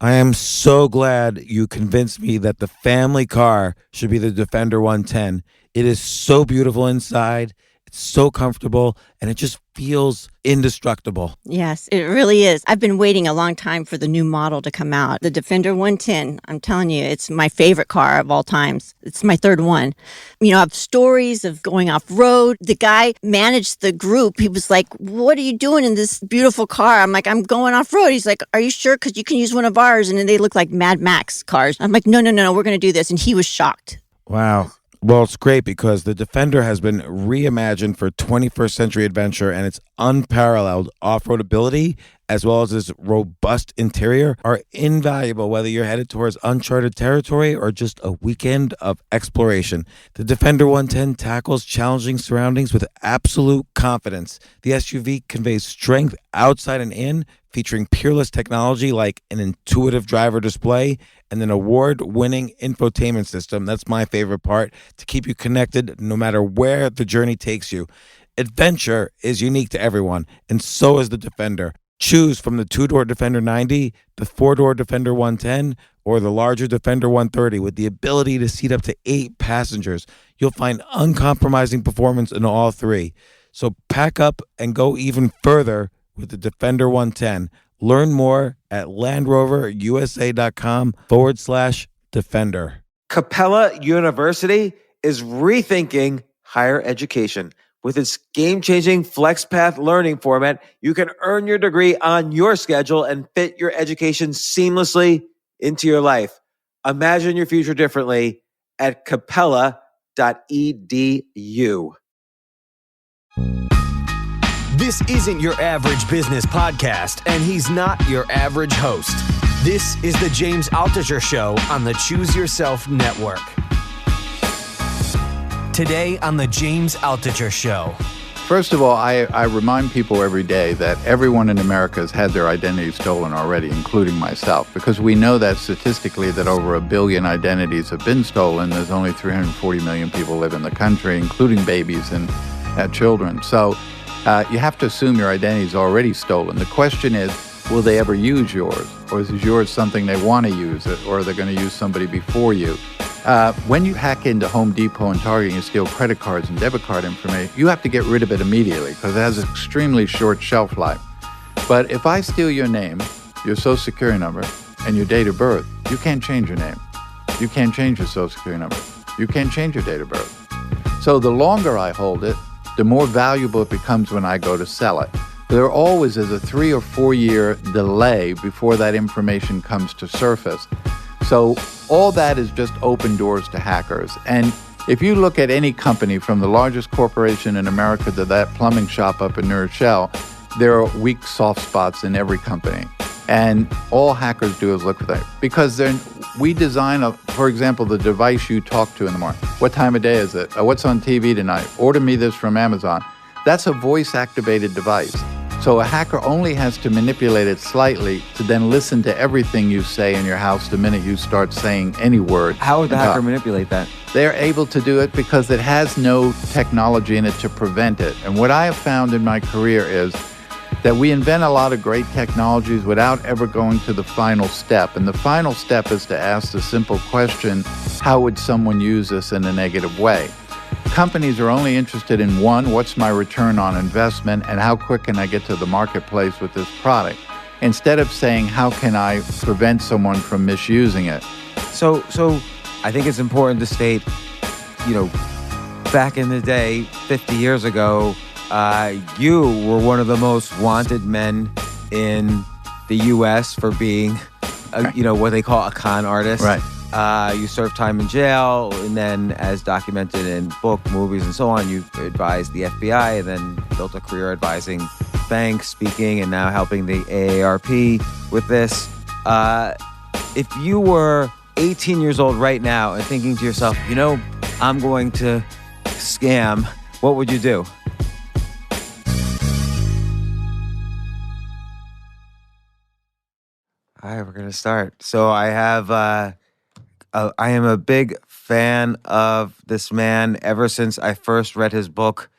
I am so glad you convinced me that the family car should be the Defender 110. It is so beautiful inside, it's so comfortable, and it just feels indestructible. Yes, it really is. I've been waiting a long time for the new model to come out. The Defender 110, I'm telling you, it's my favorite car of all times. It's my third one. You know, I have stories of going off road. The guy managed the group. He was like, "What are you doing in this beautiful car?" I'm like, "I'm going off road." He's like, "Are you sure? Because you can use one of ours." And then they look like Mad Max cars. I'm like, no, we're going to do this. And he was shocked. Wow. Well, it's great because the Defender has been reimagined for 21st century adventure, and its unparalleled off-road ability as well as its robust interior are invaluable whether you're headed towards uncharted territory or just a weekend of exploration. The Defender 110 tackles challenging surroundings with absolute confidence. The SUV conveys strength outside and in, featuring peerless technology like an intuitive driver display and an award-winning infotainment system. That's my favorite part, to keep you connected no matter where the journey takes you. Adventure is unique to everyone, and so is the Defender. Choose from the two-door Defender 90, the four-door Defender 110, or the larger Defender 130 with the ability to seat up to 8 passengers. You'll find uncompromising performance in all three. So pack up and go even further with the Defender 110. Learn more at LandRoverUSA.com/Defender. Capella University is rethinking higher education. With its game-changing FlexPath learning format, you can earn your degree on your schedule and fit your education seamlessly into your life. Imagine your future differently at capella.edu. This isn't your average business podcast, and he's not your average host. This is the James Altucher Show on the Choose Yourself Network. Today on the James Altucher Show. First of all, I remind people every day that everyone in America has had their identity stolen already, including myself, because we know that statistically that over 1 billion identities have been stolen. There's only 340 million people live in the country, including babies and children. So you have to assume your identity is already stolen. The question is, will they ever use yours? Or is yours something they want to use, or are they going to use somebody before you? When you hack into Home Depot and Target and you steal credit cards and debit card information, you have to get rid of it immediately because it has an extremely short shelf life. But if I steal your name, your social security number, and your date of birth, you can't change your name. You can't change your social security number. You can't change your date of birth. So the longer I hold it, the more valuable it becomes when I go to sell it. There always is a 3 or 4 year delay before that information comes to surface. So all that is just open doors to hackers. And if you look at any company, from the largest corporation in America to that plumbing shop up in New Rochelle, there are weak soft spots in every company. And all hackers do is look for that. Because we design, for example, the device you talk to in the morning. What time of day is it? What's on TV tonight? Order me this from Amazon. That's a voice-activated device. So a hacker only has to manipulate it slightly to then listen to everything you say in your house the minute you start saying any word. How would the hacker manipulate that? They're able to do it because it has no technology in it to prevent it. And what I have found in my career is that we invent a lot of great technologies without ever going to the final step. And the final step is to ask the simple question, how would someone use this in a negative way? Companies are only interested in one, what's my return on investment, and how quick can I get to the marketplace with this product, instead of saying, how can I prevent someone from misusing it? So I think it's important to state, back in the day, 50 years ago, you were one of the most wanted men in the U.S. for being, what they call a con artist. Right. You served time in jail, and then, as documented in book, movies, and so on, you advised the FBI, and then built a career advising banks, speaking, and now helping the AARP with this. If you were 18 years old right now and thinking to yourself, I'm going to scam, what would you do? All right, we're going to start. So I am a big fan of this man ever since I first read his book,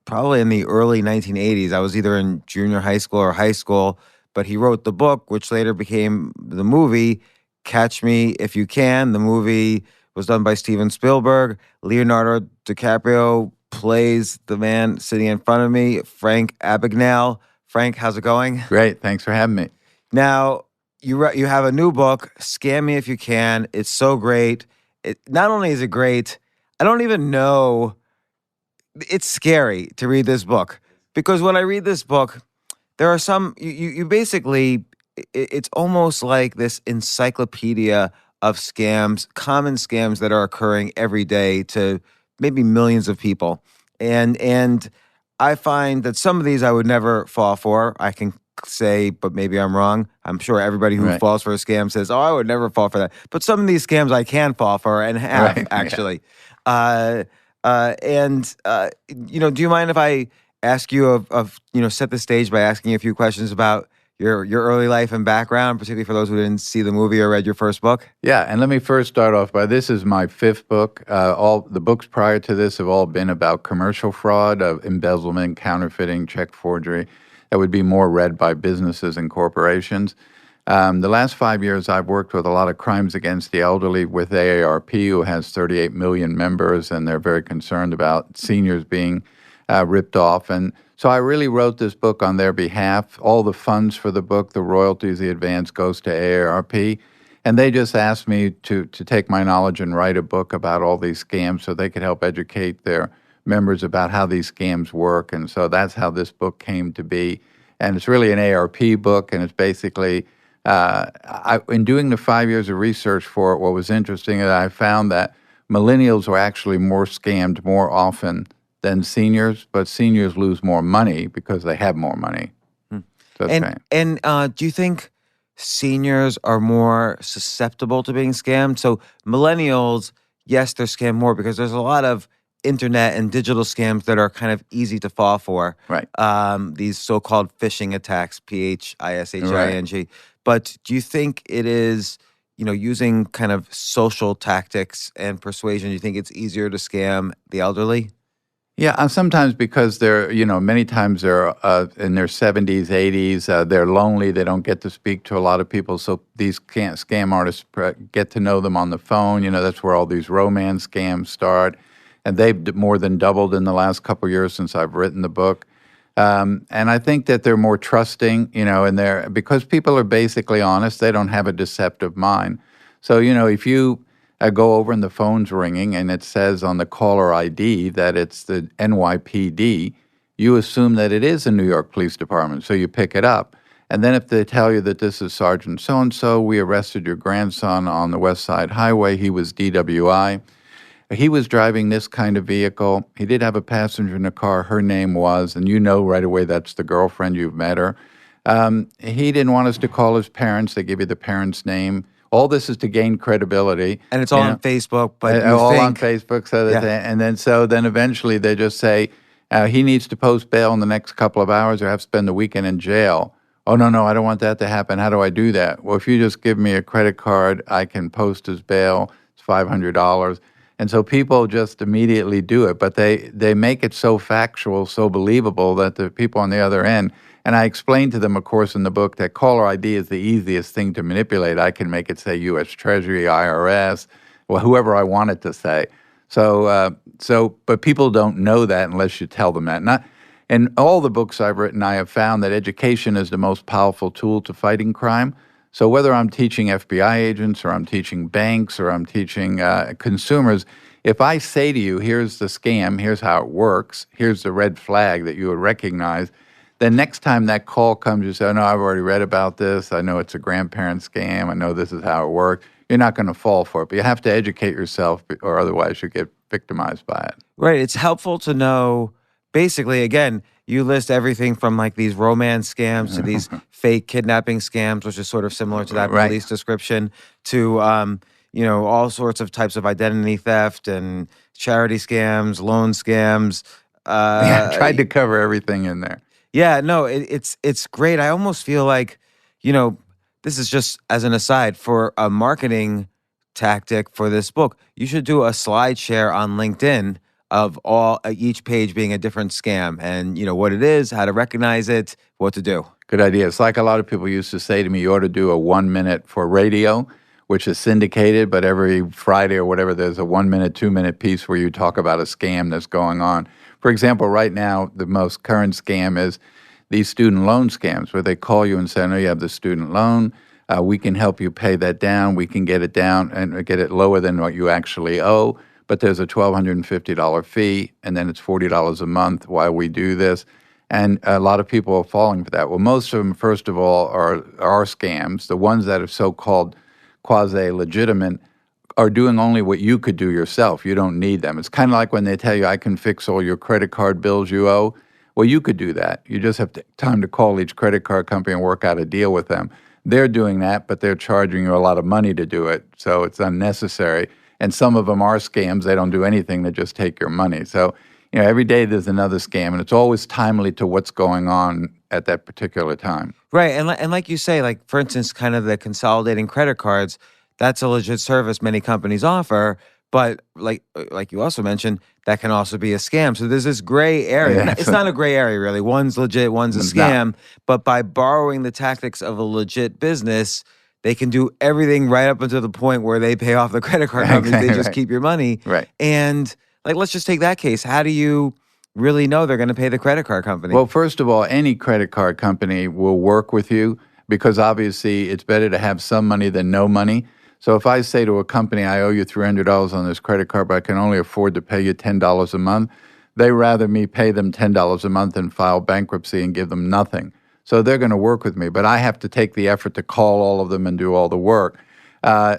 probably in the early 1980s. I was either in junior high school or high school, but he wrote the book, which later became the movie, Catch Me If You Can. The movie was done by Steven Spielberg. Leonardo DiCaprio plays the man sitting in front of me, Frank Abagnale. Frank, how's it going? Great. Thanks for having me. Now, you have a new book, Scam Me If You Can. It's so great. Not only is it great, I don't even know. It's scary to read this book because when I read this book, there are some, you basically, it's almost like this encyclopedia of scams, common scams that are occurring every day to maybe millions of people. And I find that some of these I would never fall for. I can say, but maybe I'm wrong. I'm sure everybody who Right. falls for a scam says, oh, I would never fall for that. But some of these scams I can fall for and have, Right, yeah. actually. Do you mind if I ask you set the stage by asking you a few questions about your early life and background, particularly for those who didn't see the movie or read your first book? Yeah, and let me first start off by this is my fifth book. All the books prior to this have all been about commercial fraud, embezzlement, counterfeiting, check forgery. That would be more read by businesses and corporations. The last 5 years, I've worked with a lot of crimes against the elderly with AARP, who has 38 million members, and they're very concerned about seniors being ripped off. And so I really wrote this book on their behalf. All the funds for the book, the royalties, the advance goes to AARP. And they just asked me to take my knowledge and write a book about all these scams so they could help educate their members about how these scams work. And so that's how this book came to be. And it's really an AARP book, and it's basically, in doing the 5 years of research for it, what was interesting is I found that millennials were actually more scammed more often than seniors, but seniors lose more money because they have more money. So that's right. And do you think seniors are more susceptible to being scammed? So millennials, yes, they're scammed more because there's a lot of internet and digital scams that are kind of easy to fall for. Right. These so-called phishing attacks, phishing. But do you think it is, using kind of social tactics and persuasion, do you think it's easier to scam the elderly? Yeah, sometimes because they're, many times they're in their 70s, 80s, they're lonely, they don't get to speak to a lot of people, so these scam artists get to know them on the phone. That's where all these romance scams start, and they've more than doubled in the last couple of years since I've written the book. And I think that they're more trusting, and because people are basically honest, they don't have a deceptive mind. So, if you go over and the phone's ringing and it says on the caller ID that it's the NYPD, you assume that it is the New York Police Department, so you pick it up. And then if they tell you that this is Sergeant so-and-so, we arrested your grandson on the West Side Highway, he was DWI. He was driving this kind of vehicle. He did have a passenger in the car. Her name was, and right away that's the girlfriend, you've met her. He didn't want us to call his parents. They give you the parents' name. All this is to gain credibility. And it's all on Facebook, but on Facebook. So then eventually they just say, he needs to post bail in the next couple of hours or have to spend the weekend in jail. Oh, no, I don't want that to happen. How do I do that? Well, if you just give me a credit card, I can post his bail. It's $500. And so people just immediately do it, but they make it so factual, so believable that the people on the other end, and I explained to them, of course, in the book that caller ID is the easiest thing to manipulate. I can make it say U.S. Treasury, IRS, well, whoever I want it to say. But people don't know that unless you tell them that. In all the books I've written, I have found that education is the most powerful tool to fighting crime. So whether I'm teaching FBI agents or I'm teaching banks or I'm teaching consumers, if I say to you, here's the scam, here's how it works, here's the red flag that you would recognize, then next time that call comes, you say, oh, no, I've already read about this. I know it's a grandparent scam. I know this is how it works. You're not going to fall for it, but you have to educate yourself or otherwise you get victimized by it. Right. It's helpful to know, basically, again, you list everything from like these romance scams to these fake kidnapping scams, which is sort of similar to that police description, to all sorts of types of identity theft and charity scams, loan scams. I tried to cover everything in there. Yeah, no, it's great. I almost feel like, this is just as an aside for a marketing tactic for this book. You should do a slide share on LinkedIn of each page being a different scam and what it is, how to recognize it, what to do. Good idea. It's like a lot of people used to say to me, you ought to do a 1 minute for radio, which is syndicated, but every Friday or whatever, there's a 1 minute, 2 minute piece where you talk about a scam that's going on. For example, right now, the most current scam is these student loan scams where they call you and say, I know you have the student loan. We can help you pay that down. We can get it down and get it lower than what you actually owe. But there's a $1,250 fee, and then it's $40 a month while we do this. And a lot of people are falling for that. Well, most of them, first of all, are scams. The ones that are so-called quasi-legitimate are doing only what you could do yourself. You don't need them. It's kind of like when they tell you, I can fix all your credit card bills you owe. Well, you could do that. You just have time to call each credit card company and work out a deal with them. They're doing that, but they're charging you a lot of money to do it, so it's unnecessary. And some of them are scams. They don't do anything. They just take your money. So, every day there's another scam, and it's always timely to what's going on at that particular time. Right, and like you say, like for instance, kind of the consolidating credit cards, that's a legit service many companies offer. But like you also mentioned, that can also be a scam. So there's this gray area. Yeah. It's not a gray area really. One's legit, one's a It's scam. not. But by borrowing the tactics of a legit business, they can do everything right up until the point where they pay off the credit card companies. They just Right. keep your money. Right. And like, let's just take that case. How do you really know they're going to pay the credit card company? Well, first of all, any credit card company will work with you because obviously it's better to have some money than no money. So if I say to a company, I owe you $300 on this credit card, but I can only afford to pay you $10 a month, they rather me pay them $10 a month than file bankruptcy and give them nothing. So they're going to work with me, but I have to take the effort to call all of them and do all the work.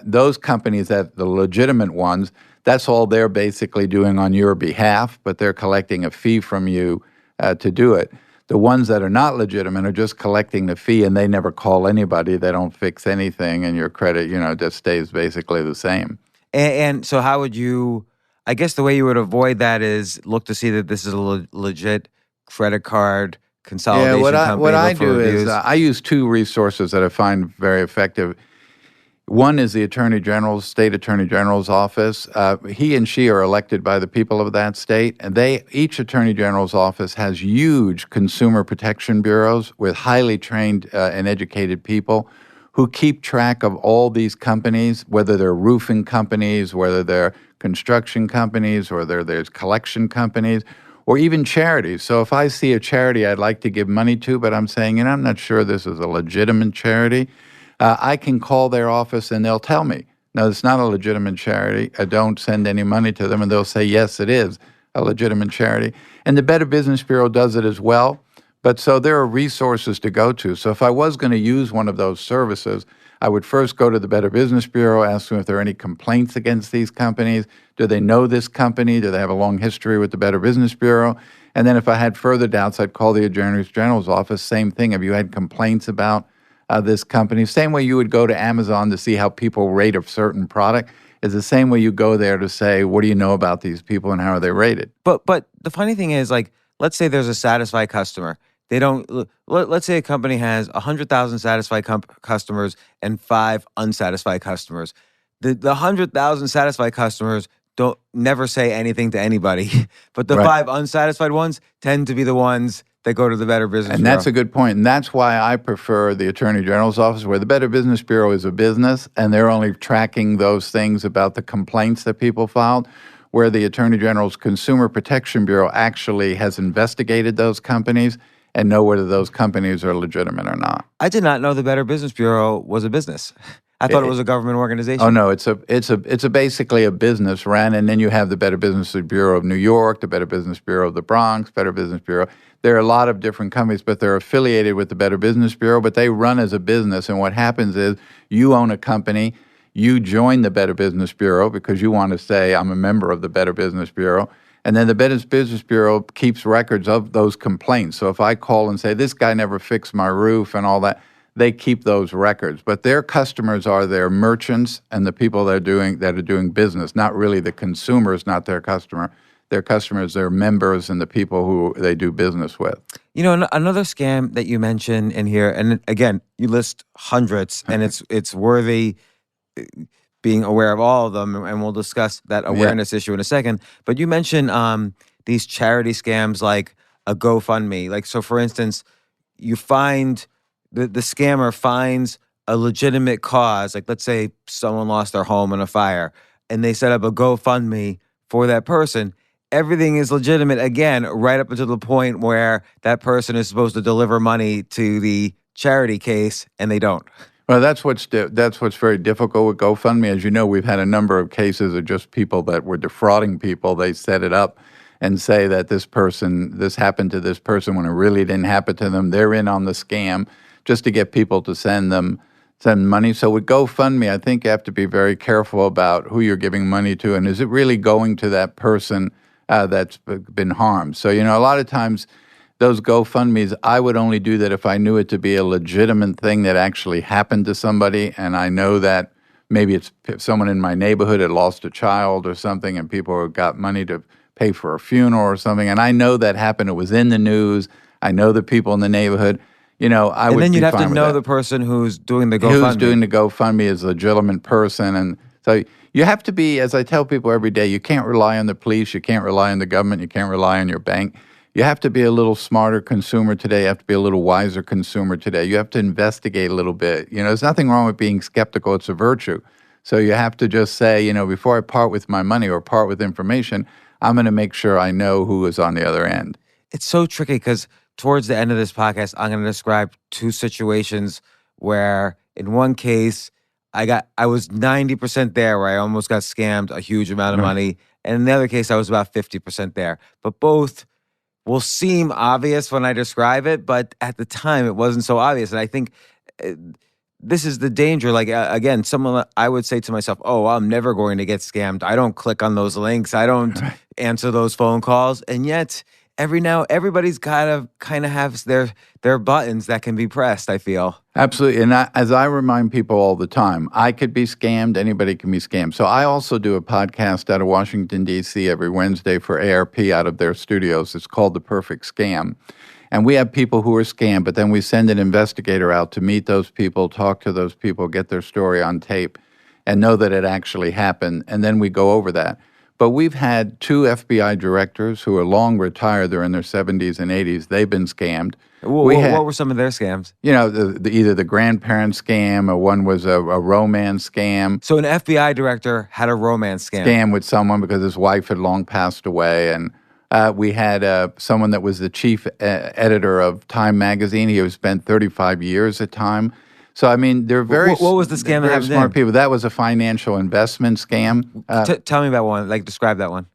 Those companies, that the legitimate ones, that's all they're basically doing on your behalf, but they're collecting a fee from you to do it. The ones that are not legitimate are just collecting the fee, and they never call anybody. They don't fix anything, and your credit, just stays basically the same. And so how would you, I guess the way you would avoid that is look to see that this is a legit credit card consolidation company. What I look for do reviews. is I use two resources that I find very effective. One is the state attorney general's office. He and she are elected by the people of that state, and each attorney general's office has huge consumer protection bureaus with highly trained and educated people who keep track of all these companies, whether they're roofing companies, whether they're construction companies, or whether there's collection companies, or even charities. So if I see a charity I'd like to give money to, but I'm saying, I'm not sure this is a legitimate charity, I can call their office and they'll tell me, no, it's not a legitimate charity. I don't send any money to them. And they'll say, yes, it is a legitimate charity. And the Better Business Bureau does it as well. But so there are resources to go to. So if I was going to use one of those services, I would first go to the Better Business Bureau, ask them if there are any complaints against these companies. Do they know this company? Do they have a long history with the Better Business Bureau? And then if I had further doubts, I'd call the Attorney General's office. Same thing. Have you had complaints about this company? Same way you would go to Amazon to see how people rate a certain product is the same way you go there to say, what do you know about these people and how are they rated? But the funny thing is, like, let's say there's a satisfied customer. They don't. Let's say a company has 100,000 satisfied customers and 5 unsatisfied customers. The 100,000 satisfied customers don't never say anything to anybody, but the Right. 5 unsatisfied ones tend to be the ones that go to the Better Business And Bureau. that's a good point. And that's why I prefer the Attorney General's office, where the Better Business Bureau is a business, and they're only tracking those things about the complaints that people filed, where the Attorney General's Consumer Protection Bureau actually has investigated those companies and know whether those companies are legitimate or not. I did not know the Better Business Bureau was a business. I thought it was a government organization. Oh no, it's basically a business ran, and then you have the Better Business Bureau of New York, the Better Business Bureau of the Bronx, Better Business Bureau. There are a lot of different companies, but they're affiliated with the Better Business Bureau, but they run as a business. And what happens is you own a company, you join the Better Business Bureau because you want to say, I'm a member of the Better Business Bureau. And then the Better Business Bureau keeps records of those complaints. So if I call and say, this guy never fixed my roof and all that, they keep those records. But their customers are their merchants and the people that are doing business, not really the consumers, not their customer. Their customers, their members, and the people who they do business with. You know, another scam that you mention in here, and again, you list hundreds, and it's worthy being aware of all of them, and we'll discuss that awareness issue in a second. But you mentioned these charity scams like a GoFundMe. Like, so for instance, you find the scammer finds a legitimate cause, like let's say someone lost their home in a fire, and they set up a GoFundMe for that person, everything is legitimate again, right up until the point where that person is supposed to deliver money to the charity case, and they don't. Well, that's what's very difficult with GoFundMe. As you know, we've had a number of cases of just people that were defrauding people. They set it up and say that this happened to this person when it really didn't happen to them. They're in on the scam just to get people to send money. So with GoFundMe, I think you have to be very careful about who you're giving money to, and is it really going to that person that's been harmed. So, a lot of times those GoFundMes, I would only do that if I knew it to be a legitimate thing that actually happened to somebody, and I know that maybe it's someone in my neighborhood had lost a child or something, and people got money to pay for a funeral or something, and I know that happened. It was in the news. I know the people in the neighborhood. I would be fine with that. And then you'd have to know the person who's doing the GoFundMe. Who's doing the GoFundMe is a legitimate person, and so you have to be, as I tell people every day, you can't rely on the police, you can't rely on the government, you can't rely on your bank. You have to be a little smarter consumer today. You have to be a little wiser consumer today. You have to investigate a little bit. There's nothing wrong with being skeptical. It's a virtue. So you have to just say, before I part with my money or part with information, I'm going to make sure I know who is on the other end. It's so tricky because towards the end of this podcast, I'm going to describe two situations where in one case, I was 90% there where I almost got scammed a huge amount of money. And in the other case, I was about 50% there. But both will seem obvious when I describe it, but at the time it wasn't so obvious. And I think this is the danger. Like, again, I would say to myself, oh, I'm never going to get scammed. I don't click on those links. I don't answer those phone calls. And yet everybody's kind of has their buttons that can be pressed, I feel. Absolutely. And as I remind people all the time, I could be scammed. Anybody can be scammed. So I also do a podcast out of Washington, D.C. every Wednesday for ARP out of their studios. It's called The Perfect Scam. And we have people who are scammed, but then we send an investigator out to meet those people, talk to those people, get their story on tape, and know that it actually happened. And then we go over that. But we've had two FBI directors who are long retired. They're in their 70s and 80s. They've been scammed. What were some of their scams? Either the grandparent scam or one was a romance scam. So an FBI director had a romance Scam with someone because his wife had long passed away. And we had someone that was the chief editor of Time magazine. He had spent 35 years at Time. So, I mean, they're very What was the scam that happened smart people. That was a financial investment scam. Tell me about one. Like, describe that one.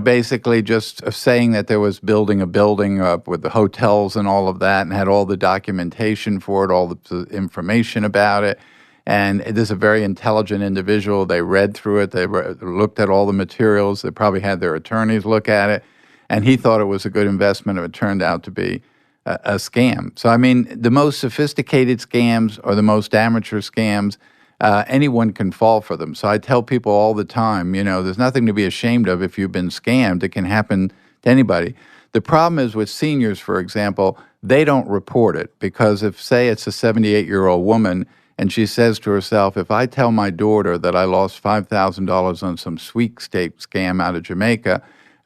Basically just saying that there was building a building with the hotels and all of that and had all the documentation for it, all the information about it. And this is a very intelligent individual. They read through it. They looked at all the materials. They probably had their attorneys look at it. And he thought it was a good investment. It turned out to be a scam. So, I mean, the most sophisticated scams or the most amateur scams, anyone can fall for them. So I tell people all the time, there's nothing to be ashamed of if you've been scammed. It can happen to anybody. The problem is with seniors, for example, they don't report it because if, say, it's a 78-year-old woman and she says to herself, if I tell my daughter that I lost $5,000 on some sweepstakes scam out of Jamaica,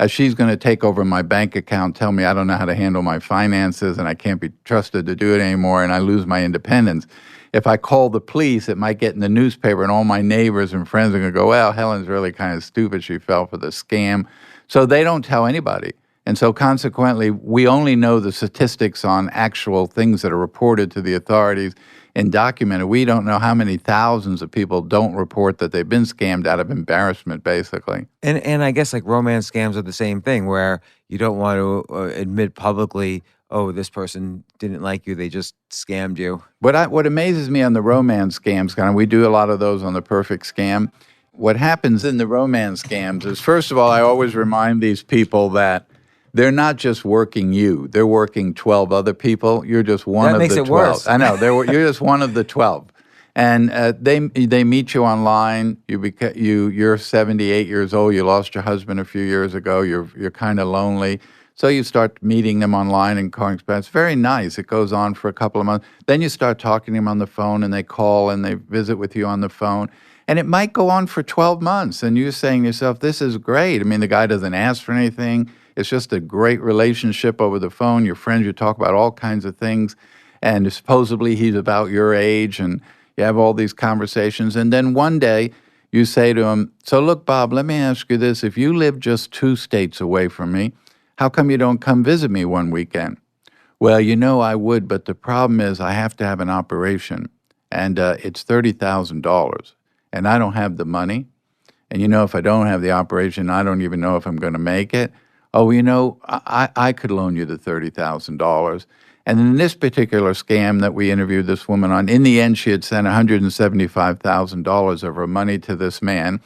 she's going to take over my bank account, tell me I don't know how to handle my finances and I can't be trusted to do it anymore and I lose my independence. If I call the police, it might get in the newspaper and all my neighbors and friends are going to go, well, Helen's really kind of stupid. She fell for the scam. So they don't tell anybody. And so consequently, we only know the statistics on actual things that are reported to the authorities and documented. We don't know how many thousands of people don't report that they've been scammed out of embarrassment, basically. And I guess like romance scams are the same thing where you don't want to admit publicly, oh, this person didn't like you, they just scammed you. What amazes me on the romance scams, we do a lot of those on The Perfect Scam. What happens in the romance scams is, first of all, I always remind these people that they're not just working you. They're working 12 other people. You're just one of the 12. That makes it worse. I know. You're just one of the 12. And they meet you online. You're 78 years old. You lost your husband a few years ago. You're kind of lonely. So you start meeting them online and calling. It's very nice. It goes on for a couple of months. Then you start talking to them on the phone, and they call and they visit with you on the phone. And it might go on for 12 months. And you're saying to yourself, this is great. I mean, the guy doesn't ask for anything. It's just a great relationship over the phone. Your friends, you talk about all kinds of things. and supposedly he's about your age, and you have all these conversations. And then one day you say to him, so look, Bob, let me ask you this. If you live just 2 states away from me, how come you don't come visit me one weekend? Well, I would, but the problem is I have to have an operation, and it's $30,000, and I don't have the money. And if I don't have the operation, I don't even know if I'm going to make it. Oh, I could loan you the $30,000. And in this particular scam that we interviewed this woman on, in the end, she had sent $175,000 of her money to this man.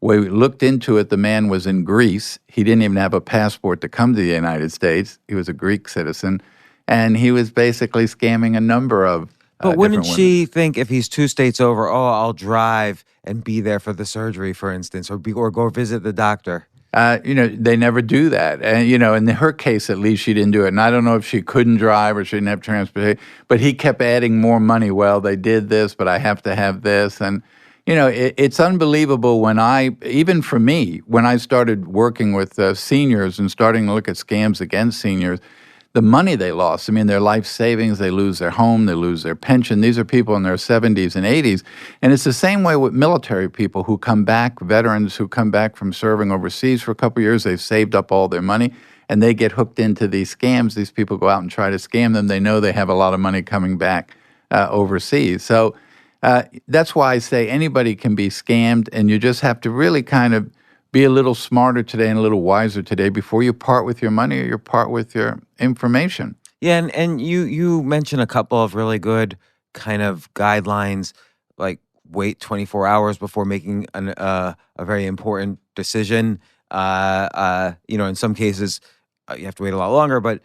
We looked into it. The man was in Greece. He didn't even have a passport to come to the United States. He was a Greek citizen. And he was basically scamming a number of But wouldn't different she think if he's 2 states over, oh, I'll drive and be there for the surgery, for instance, or go visit the doctor? They never do that. And, in her case, at least she didn't do it. And I don't know if she couldn't drive or she didn't have transportation, but he kept adding more money. Well, they did this, but I have to have this. And, it's unbelievable even for me, when I started working with seniors and starting to look at scams against seniors, the money they lost. I mean, their life savings, they lose their home, they lose their pension. These are people in their 70s and 80s. And it's the same way with military people who come back, veterans who come back from serving overseas for a couple of years. They've saved up all their money, and they get hooked into these scams. These people go out and try to scam them. They know they have a lot of money coming back overseas. So that's why I say anybody can be scammed, and you just have to really kind of be a little smarter today and a little wiser today before you part with your money or you part with your information. Yeah, and you mentioned a couple of really good kind of guidelines, like wait 24 hours before making a very important decision. In some cases, you have to wait a lot longer, but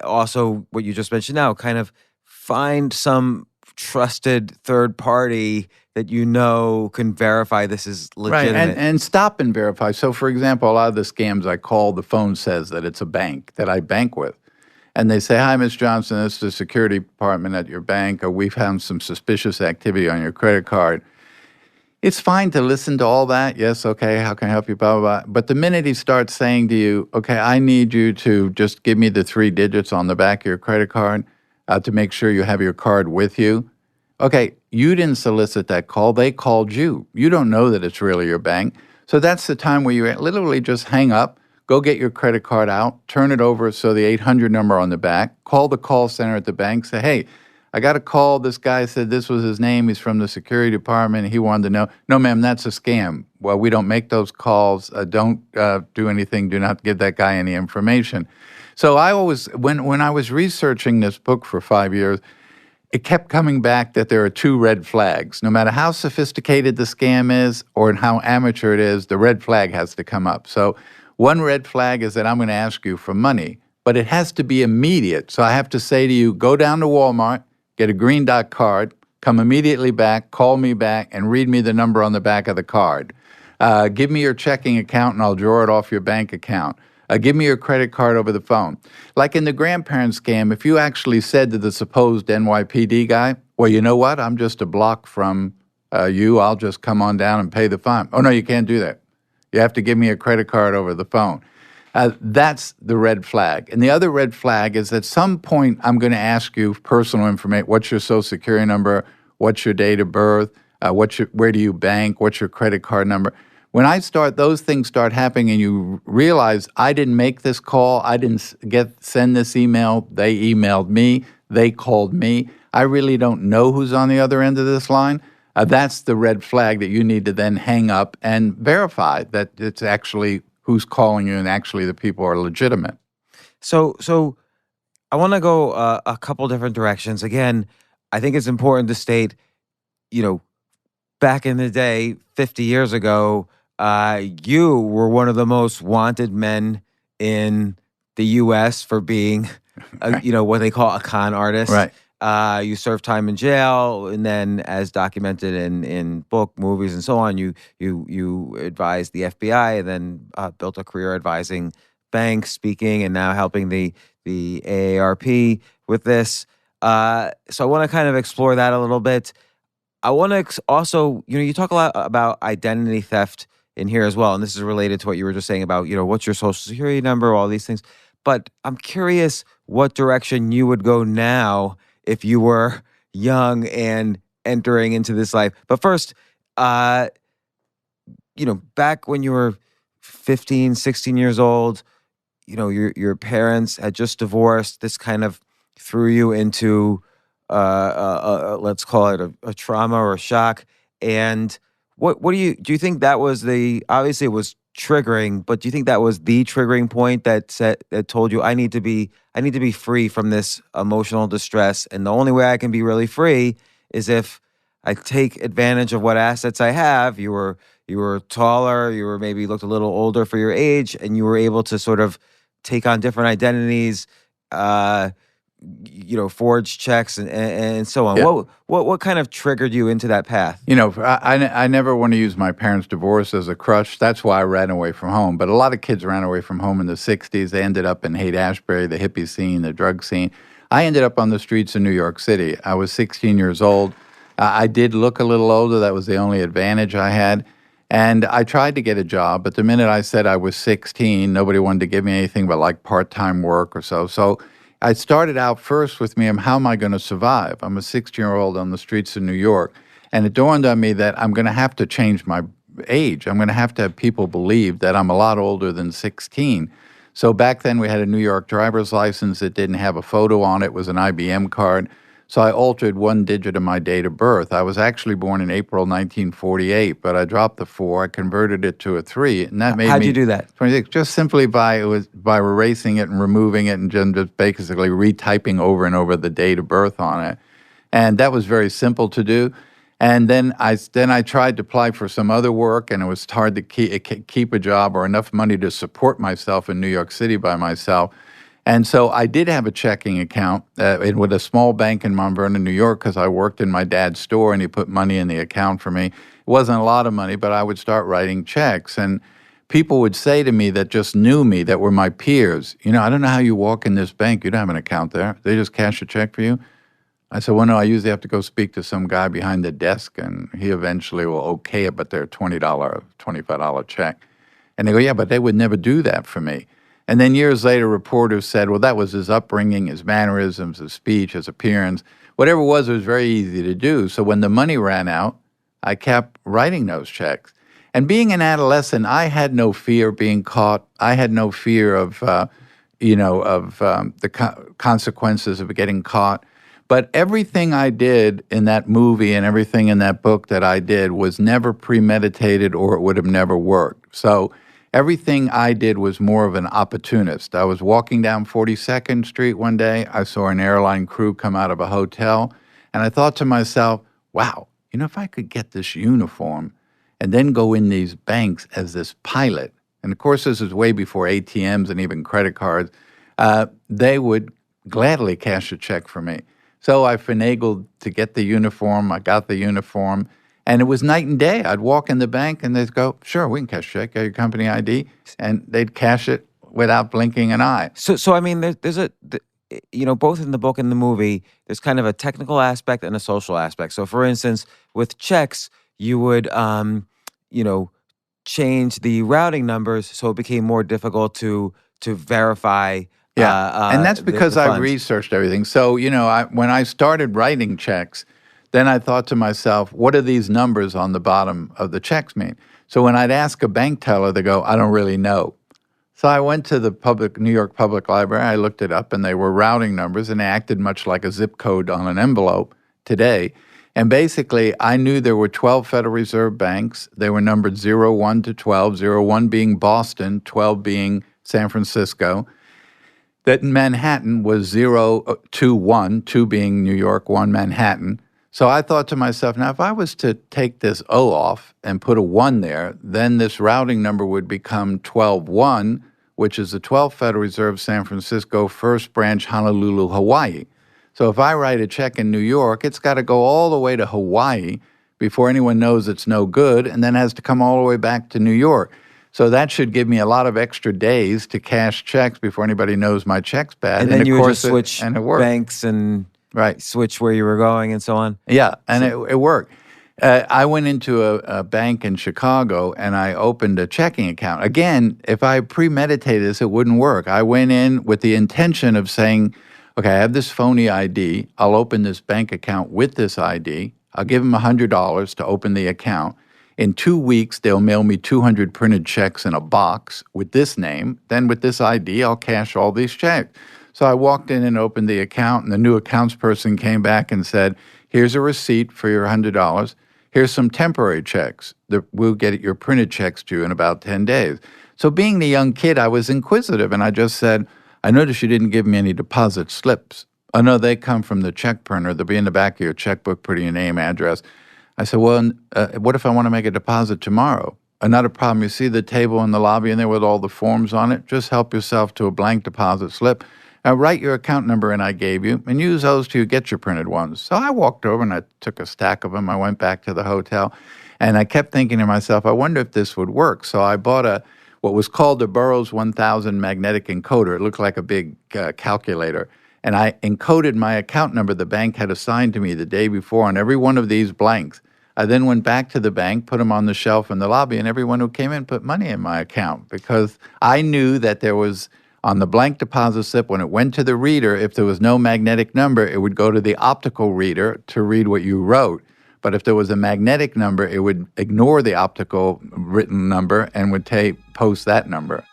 also what you just mentioned now, kind of find some trusted third party that can verify this is legitimate. Right, and stop and verify. So, for example, a lot of the scams I call, the phone says that it's a bank that I bank with. And they say, hi, Ms. Johnson, this is the security department at your bank, or we've found some suspicious activity on your credit card. It's fine to listen to all that. Yes, okay, how can I help you, blah, blah, blah. But the minute he starts saying to you, okay, I need you to just give me the 3 digits on the back of your credit card to make sure you have your card with you. Okay, you didn't solicit that call. They called you. You don't know that it's really your bank. So that's the time where you literally just hang up, go get your credit card out, turn it over so the 800 number on the back, call the call center at the bank, say, hey, I got a call. This guy said this was his name. He's from the security department. He wanted to know. No, ma'am, that's a scam. Well, we don't make those calls. Don't do anything. Do not give that guy any information. So I always, when I was researching this book for 5 years, it kept coming back that there are 2 red flags. No matter how sophisticated the scam is or how amateur it is, the red flag has to come up. So one red flag is that I'm going to ask you for money, but it has to be immediate. So I have to say to you, go down to Walmart, get a green dot card, come immediately back, call me back, and read me the number on the back of the card. Give me your checking account, and I'll draw it off your bank account. Give me your credit card over the phone. Like in the grandparent scam, if you actually said to the supposed NYPD guy, well, you know what? I'm just a block from you. I'll just come on down and pay the fine. Oh, no, you can't do that. You have to give me a credit card over the phone. That's the red flag. And the other red flag is at some point I'm going to ask you personal information. What's your social security number? What's your date of birth? Where do you bank? What's your credit card number? When those things start happening and you realize I didn't make this call, I didn't send this email, they emailed me, they called me, I really don't know who's on the other end of this line, that's the red flag that you need to then hang up and verify that it's actually who's calling you and actually the people are legitimate. So I want to go a couple different directions. Again, I think it's important to state, back in the day, 50 years ago, you were one of the most wanted men in the U.S. for being, what they call a con artist. Right. You served time in jail, and then, as documented in book, movies, and so on, you advised the FBI, and then built a career advising banks, speaking, and now helping the AARP with this. So I want to kind of explore that a little bit. I want to also, you talk a lot about identity theft in here as well, and this is related to what you were just saying about, what's your social security number, all these things. But I'm curious what direction you would go now if you were young and entering into this life. But first, back when you were 15, 16 years old, your parents had just divorced. This kind of threw you into, let's call it a trauma or a shock. And what do you think that was obviously it was triggering, but do you think that was the triggering point that told you I need to be free from this emotional distress, and the only way I can be really free is if I take advantage of what assets I have. You were taller, you were maybe looked a little older for your age, and you were able to sort of take on different identities, forge checks and so on. Yeah. What kind of triggered you into that path? I never want to use my parents' divorce as a crutch. That's why I ran away from home. But a lot of kids ran away from home in the 60s. They ended up in Haight-Ashbury, the hippie scene, the drug scene. I ended up on the streets of New York City. I was 16 years old. I did look a little older. That was the only advantage I had. And I tried to get a job, but the minute I said I was 16, nobody wanted to give me anything but like part-time work or so. So I started out first with how am I going to survive? I'm a 16-year-old on the streets of New York. And it dawned on me that I'm going to have to change my age. I'm going to have people believe that I'm a lot older than 16. So back then we had a New York driver's license that didn't have a photo on it. It was an IBM card. So I altered one digit of my date of birth. I was actually born in April 1948, but I dropped the 4. I converted it to a 3, and that made me... How'd you do that? 26, just simply by erasing it and removing it and just basically retyping over and over the date of birth on it. And that was very simple to do. And then I tried to apply for some other work, and it was hard to keep a job or enough money to support myself in New York City by myself. And so I did have a checking account with a small bank in Mount Vernon, New York, because I worked in my dad's store, and he put money in the account for me. It wasn't a lot of money, but I would start writing checks. And people would say to me that just knew me, that were my peers, I don't know how you walk in this bank. You don't have an account there. They just cash a check for you. I said, well, no, I usually have to go speak to some guy behind the desk, and he eventually will okay it, but they're $20, $25 check. And they go, yeah, but they would never do that for me. And then years later, reporters said, well, that was his upbringing, his mannerisms, his speech, his appearance. Whatever it was very easy to do. So when the money ran out, I kept writing those checks. And being an adolescent, I had no fear of being caught. I had no fear of, the consequences of getting caught. But everything I did in that movie and everything in that book that I did was never premeditated, or it would have never worked. So everything I did was more of an opportunist. I was walking down 42nd Street one day. I saw an airline crew come out of a hotel, and I thought to myself, wow, if I could get this uniform and then go in these banks as this pilot, and of course this is way before ATMs and even credit cards, they would gladly cash a check for me. So I finagled to get the uniform. I got the uniform. And it was night and day. I'd walk in the bank, and they'd go, sure, we can cash a check, get your company ID. And they'd cash it without blinking an eye. So I mean, there's both in the book and the movie, there's kind of a technical aspect and a social aspect. So for instance, with checks, you would, change the routing numbers so it became more difficult to verify. Yeah, and that's because the I funds. researched everything. So, when I started writing checks, then I thought to myself, what do these numbers on the bottom of the checks mean? So when I'd ask a bank teller, they go, I don't really know. So I went to the New York Public Library. I looked it up, and they were routing numbers, and they acted much like a zip code on an envelope today. And basically, I knew there were 12 Federal Reserve banks. They were numbered 01 to 12, 01 being Boston, 12 being San Francisco. That in Manhattan was 0 to 1, 2 being New York, 1 Manhattan. So I thought to myself, now if I was to take this O off and put a 1 there, then this routing number would become 12-1, which is the 12th Federal Reserve San Francisco, First Branch, Honolulu, Hawaii. So if I write a check in New York, it's got to go all the way to Hawaii before anyone knows it's no good, and then has to come all the way back to New York. So that should give me a lot of extra days to cash checks before anybody knows my check's bad. And then you would just switch and it worked. banks and right. switch where you were going and so on. Yeah, and it worked. I went into a bank in Chicago, and I opened a checking account. Again, if I premeditated this, it wouldn't work. I went in with the intention of saying, Okay, I have this phony ID. I'll open this bank account with this ID. I'll give them $100 to open the account. In 2 weeks, they'll mail me 200 printed checks in a box with this name. Then with this ID, I'll cash all these checks. So I walked in and opened the account, and the new accounts person came back and said, here's a receipt for your $100. Here's some temporary checks. We'll get your printed checks to you in about 10 days. So being the young kid, I was inquisitive, and I just said, I noticed you didn't give me any deposit slips. Oh, no, they come from the check printer. They'll be in the back of your checkbook, putting your name, address. I said, well, what if I want to make a deposit tomorrow? Not a problem. You see the table in the lobby in there with all the forms on it? Just help yourself to a blank deposit slip. Write your account number in I gave you and use those to get your printed ones. So I walked over and I took a stack of them. I went back to the hotel and I kept thinking to myself, I wonder if this would work. So I bought what was called the Burroughs 1000 magnetic encoder. It looked like a big calculator. And I encoded my account number the bank had assigned to me the day before on every one of these blanks. I then went back to the bank, put them on the shelf in the lobby, and everyone who came in put money in my account because I knew that there was, on the blank deposit slip, when it went to the reader, if there was no magnetic number, it would go to the optical reader to read what you wrote. But if there was a magnetic number, it would ignore the optical written number and would post that number.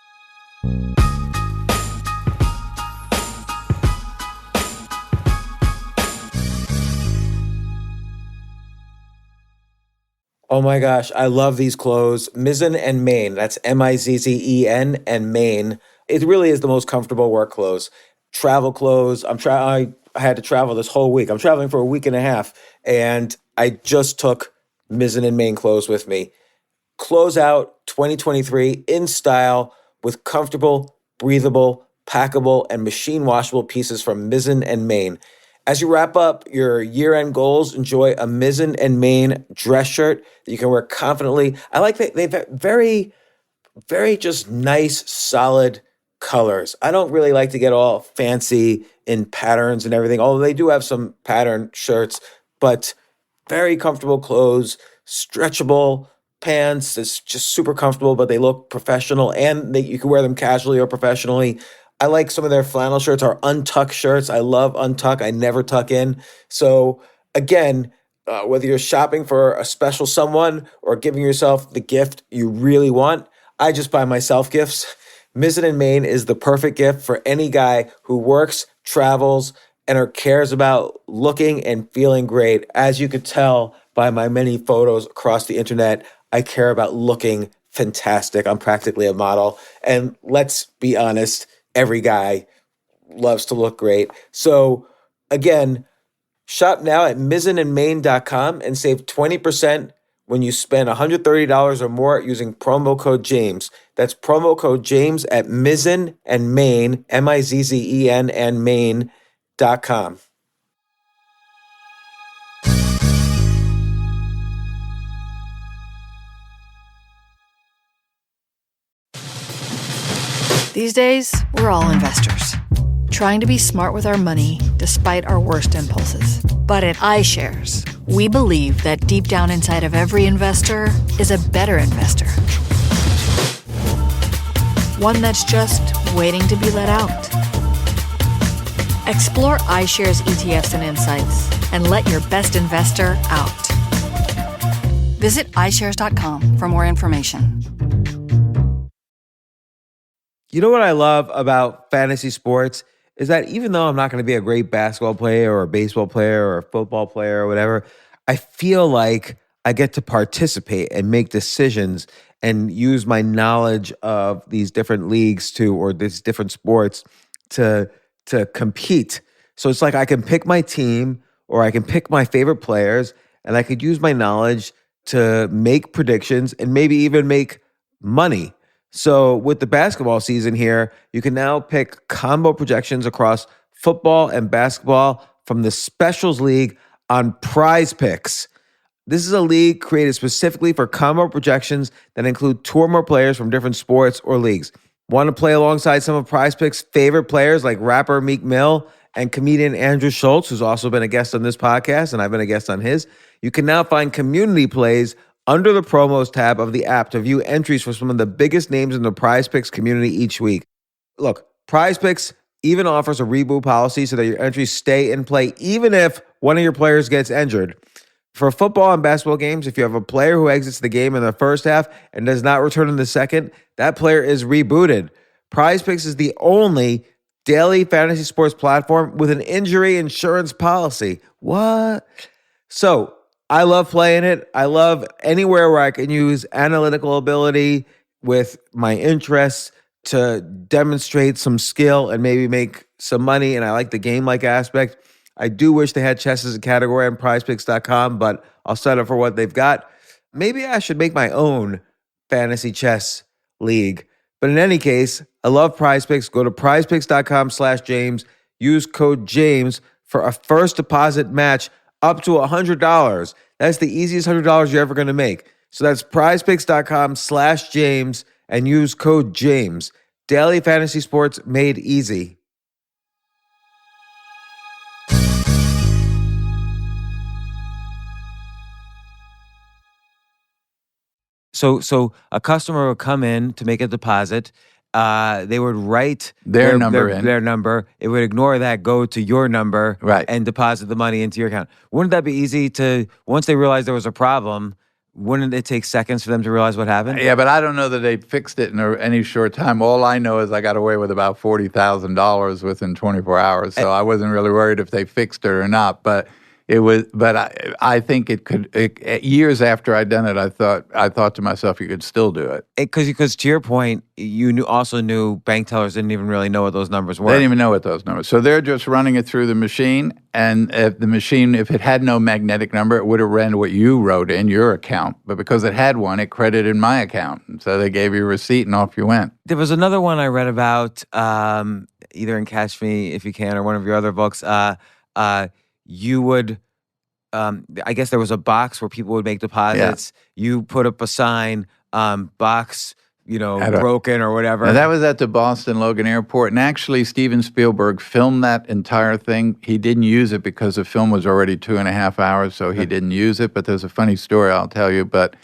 Oh my gosh, I love these clothes. Mizzen and Main. That's Mizzen and Main. It really is the most comfortable work clothes. Travel clothes. I had to travel this whole week. I'm traveling for a week and a half, and I just took Mizzen and Main clothes with me. Close out 2023 in style with comfortable, breathable, packable, and machine washable pieces from Mizzen and Main. As you wrap up your year-end goals, enjoy a Mizzen and Main dress shirt that you can wear confidently. I like that they've very, very just nice, solid colors. I don't really like to get all fancy in patterns and everything, although they do have some pattern shirts, but very comfortable clothes, stretchable pants. It's just super comfortable, but they look professional, and you can wear them casually or professionally. I like some of their flannel shirts or untuck shirts. I love untuck. I never tuck in. So again, whether you're shopping for a special someone or giving yourself the gift you really want, I just buy myself gifts. Mizzen and Main is the perfect gift for any guy who works, travels, and or cares about looking and feeling great. As you could tell by my many photos across the internet, I care about looking fantastic. I'm practically a model. And let's be honest, every guy loves to look great. So again, shop now at mizzenandmain.com and save 20% when you spend $130 or more using promo code James. That's promo code James at Mizzen and Main, Mizzen and Main.com. These days, we're all investors, trying to be smart with our money despite our worst impulses. But at iShares, we believe that deep down inside of every investor is a better investor. One that's just waiting to be let out. Explore iShares ETFs and insights and let your best investor out. Visit iShares.com for more information. You know what I love about fantasy sports is that even though I'm not going to be a great basketball player or a baseball player or a football player or whatever, I feel like I get to participate and make decisions and use my knowledge of these different leagues or these different sports to compete. So it's like I can pick my team or I can pick my favorite players, and I could use my knowledge to make predictions and maybe even make money. So with the basketball season here, you can now pick combo projections across football and basketball from the Specials League on Prize Picks. This is a league created specifically for combo projections that include two or more players from different sports or leagues. Want to play alongside some of Prize Picks' favorite players like rapper Meek Mill and comedian Andrew Schultz, who's also been a guest on this podcast, and I've been a guest on his? You can now find community plays under the promos tab of the app to view entries for some of the biggest names in the Prize Picks community each week. Look, Prize Picks even offers a reboot policy so that your entries stay in play even if one of your players gets injured. For football and basketball games, if you have a player who exits the game in the first half and does not return in the second, that player is rebooted. PrizePicks is the only daily fantasy sports platform with an injury insurance policy. What? So I love playing it. I love anywhere where I can use analytical ability with my interests to demonstrate some skill and maybe make some money. And I like the game-like aspect. I do wish they had chess as a category on prizepicks.com, but I'll settle for what they've got. Maybe I should make my own fantasy chess league. But in any case, I love PrizePicks. Go to prizepicks.com/James. Use code James for a first deposit match up to $100. That's the easiest $100 you're ever going to make. So that's prizepicks.com/James and use code James. Daily fantasy sports made easy. So a customer would come in to make a deposit. They would write Their number in. Their number. It would ignore that, go to your number, Right. and deposit the money into your account. Wouldn't that be easy to, once they realized there was a problem, wouldn't it take seconds for them to realize what happened? Yeah, but I don't know that they fixed it in any short time. All I know is I got away with about $40,000 within 24 hours, so I wasn't really worried if they fixed it or not. But it was. But I think it could. Years after I'd done it, I thought to myself, you could still do it. Because to your point, you also knew bank tellers didn't even really know what those numbers were. They didn't even know what those numbers. So they're just running it through the machine, and if the machine, if it had no magnetic number, it would have ran what you wrote in your account. But because it had one, it credited my account. And so they gave you a receipt, and off you went. There was another one I read about, either in Catch Me If You Can or one of your other books. You would, I guess there was a box where people would make deposits. Yeah. You put up a sign, box, broken or whatever. Now, that was at the Boston Logan Airport. And actually, Steven Spielberg filmed that entire thing. He didn't use it because the film was already 2.5 hours, so he didn't use it. But there's a funny story I'll tell you. But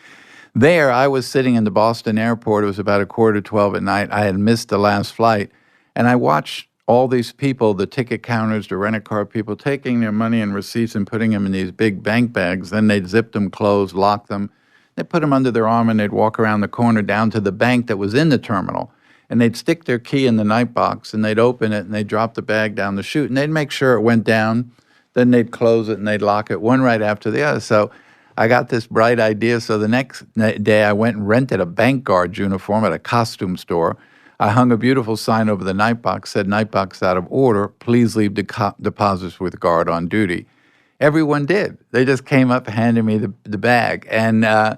there, I was sitting in the Boston airport. It was about 11:45 at night. I had missed the last flight. And I watched all these people, the ticket counters, the rent-a-car people, taking their money and receipts and putting them in these big bank bags. Then they'd zip them closed, lock them. They'd put them under their arm, and they'd walk around the corner down to the bank that was in the terminal. And they'd stick their key in the night box, and they'd open it, and they'd drop the bag down the chute, and they'd make sure it went down. Then they'd close it, and they'd lock it, one right after the other. So I got this bright idea. So the next day, I went and rented a bank guard uniform at a costume store. I hung a beautiful sign over the night box, said, "Night box out of order. Please leave deposits with guard on duty." Everyone did. They just came up, handed me the bag, and I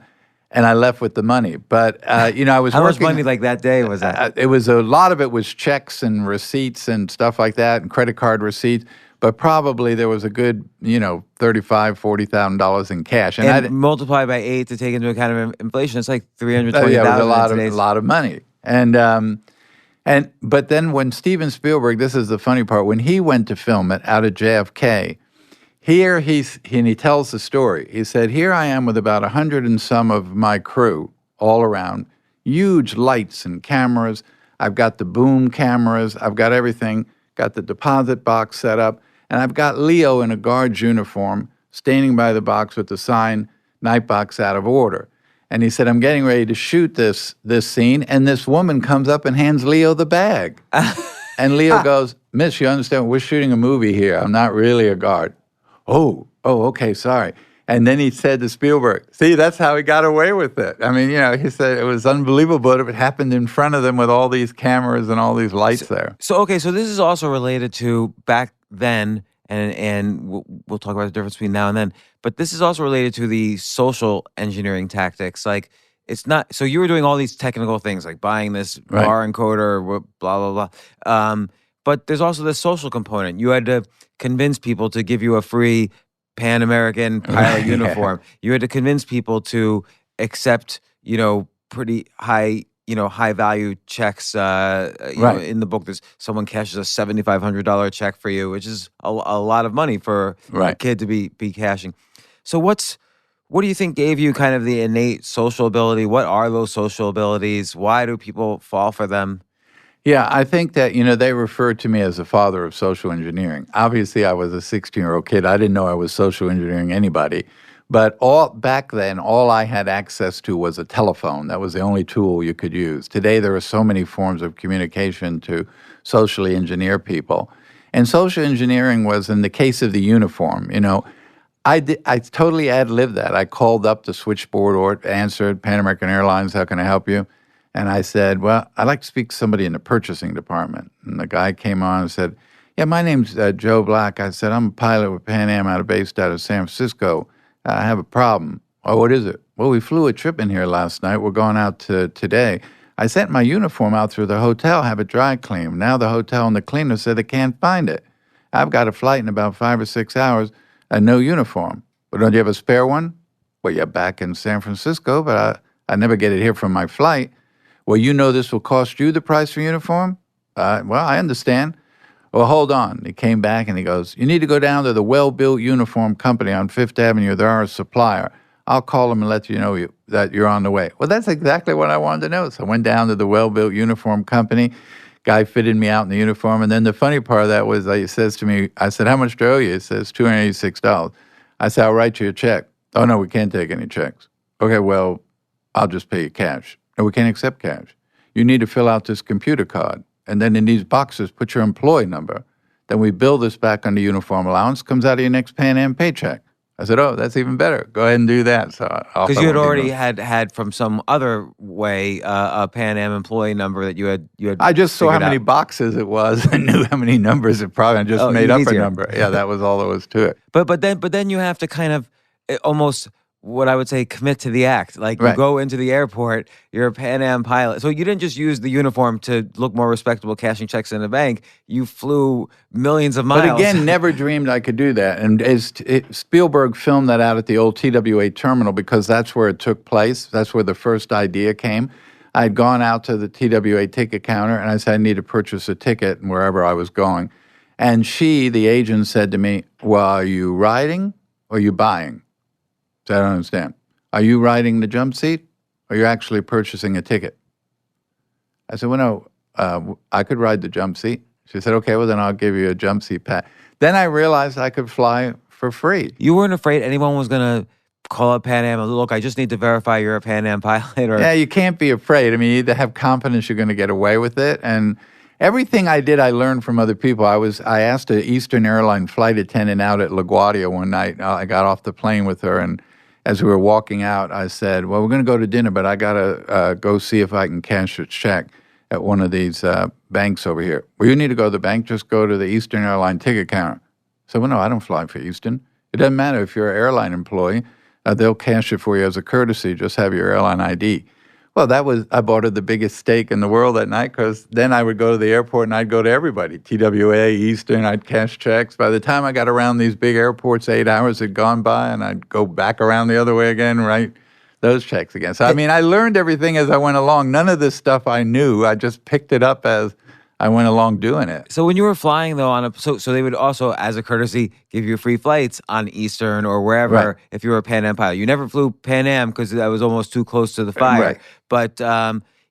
left with the money. But I was How working. much money like that day was that? It was a lot of it was checks and receipts and stuff like that, and credit card receipts. But probably there was a good, $35,000, $40,000 in cash, and multiply by 8 to take into account of inflation. It's like $320,000. Yeah, it was a lot of money. But then when Steven Spielberg, this is the funny part, when he went to film it out of JFK, he tells the story. He said, "Here I am with about 100 and some of my crew all around, huge lights and cameras. I've got the boom cameras. I've got everything, got the deposit box set up, and I've got Leo in a guard's uniform standing by the box with the sign, 'Night box out of order.'" And he said, "I'm getting ready to shoot this scene, and this woman comes up and hands Leo the bag." And Leo goes, "Miss, you understand, we're shooting a movie here. I'm not really a guard." Oh, okay, sorry. And then he said to Spielberg, "See, that's how he got away with it." I mean, he said it was unbelievable if it happened in front of them with all these cameras and all these lights there. So this is also related to back then, and we'll talk about the difference between now and then. But this is also related to the social engineering tactics. Like, it's not, so you were doing all these technical things, like buying this bar encoder, blah, blah, blah. But there's also the social component. You had to convince people to give you a free Pan American pilot uniform. You had to convince people to accept, pretty high, high value checks. In the book, there's someone cashes a $7,500 check for you, which is a lot of money for a kid to be cashing. So what do you think gave you kind of the innate social ability? What are those social abilities? Why do people fall for them? Yeah, I think that, they referred to me as the father of social engineering. Obviously, I was a 16-year-old kid. I didn't know I was social engineering anybody. But back then, all I had access to was a telephone. That was the only tool you could use. Today, there are so many forms of communication to socially engineer people. And social engineering was, in the case of the uniform, I totally ad-libbed that. I called up the switchboard or answered, Pan American Airlines, how can I help you? And I said, well, I'd like to speak to somebody in the purchasing department. And the guy came on and said, yeah, my name's Joe Black. I said, I'm a pilot with Pan Am based out of San Francisco. I have a problem. Oh, what is it? Well, we flew a trip in here last night. We're going out today. I sent my uniform out through the hotel, have it dry cleaned. Now the hotel and the cleaner said they can't find it. I've got a flight in about 5 or 6 hours and no uniform. Well, don't you have a spare one? Well, yeah, back in San Francisco, but I never get it here from my flight. Well, this will cost you the price for uniform? Well, I understand. Well, hold on. He came back and he goes, you need to go down to the Well-Built Uniform Company on Fifth Avenue. They're our supplier. I'll call them and let you know that you're on the way. Well, that's exactly what I wanted to know. So I went down to the Well-Built Uniform Company. Guy fitted me out in the uniform. And then the funny part of that was he says to me, I said, how much do I owe you? He says, $286. I said, I'll write you a check. Oh, no, we can't take any checks. Okay, well, I'll just pay you cash. No, we can't accept cash. You need to fill out this computer card. And then in these boxes, put your employee number. Then we bill this back under uniform allowance. Comes out of your next Pan Am paycheck. I said, oh, that's even better. Go ahead and do that. So because you had already had from some other way a Pan Am employee number that you had. I just saw how many out. boxes it was and knew how many numbers it probably. And just made up easier. a number. Yeah, that was all there was to it. But then you have to kind of almost what I would say commit to the act. Like you Right. go into the airport, you're a Pan Am pilot. So you didn't just use the uniform to look more respectable cashing checks in a bank. You flew millions of miles. But again, never dreamed I could do that. And Spielberg filmed that out at the old TWA terminal because that's where it took place. That's where the first idea came. I had gone out to the TWA ticket counter and I said I need to purchase a ticket wherever I was going. And the agent, said to me, well, are you riding or are you buying? So I don't understand. Are you riding the jump seat or you're actually purchasing a ticket? I said, well, no, I could ride the jump seat. She said, okay, well, then I'll give you a jump seat pass. Then I realized I could fly for free. You weren't afraid anyone was going to call up Pan Am and look, I just need to verify you're a Pan Am pilot? Or Yeah, you can't be afraid. I mean, you either have confidence you're going to get away with it. And everything I did, I learned from other people. I asked an Eastern Airline flight attendant out at LaGuardia one night. I got off the plane with her, and as we were walking out, I said, well, we're going to go to dinner, but I got to go see if I can cash a check at one of these banks over here. Well, you need to go to the bank. Just go to the Eastern Airline ticket counter. So, well, no, I don't fly for Eastern. It doesn't matter if you're an airline employee. They'll cash it for you as a courtesy. Just have your airline ID. Well, I bought her the biggest steak in the world that night because then I would go to the airport and I'd go to everybody. TWA, Eastern, I'd cash checks. By the time I got around these big airports, 8 hours had gone by and I'd go back around the other way again, write those checks again. So, I mean, I learned everything as I went along. None of this stuff I knew. I just picked it up as I went along doing it. So when you were flying though so they would also, as a courtesy, give you free flights on Eastern or wherever Right. if you were a Pan Am pilot. You never flew Pan Am because that was almost too close to the fire. Right. But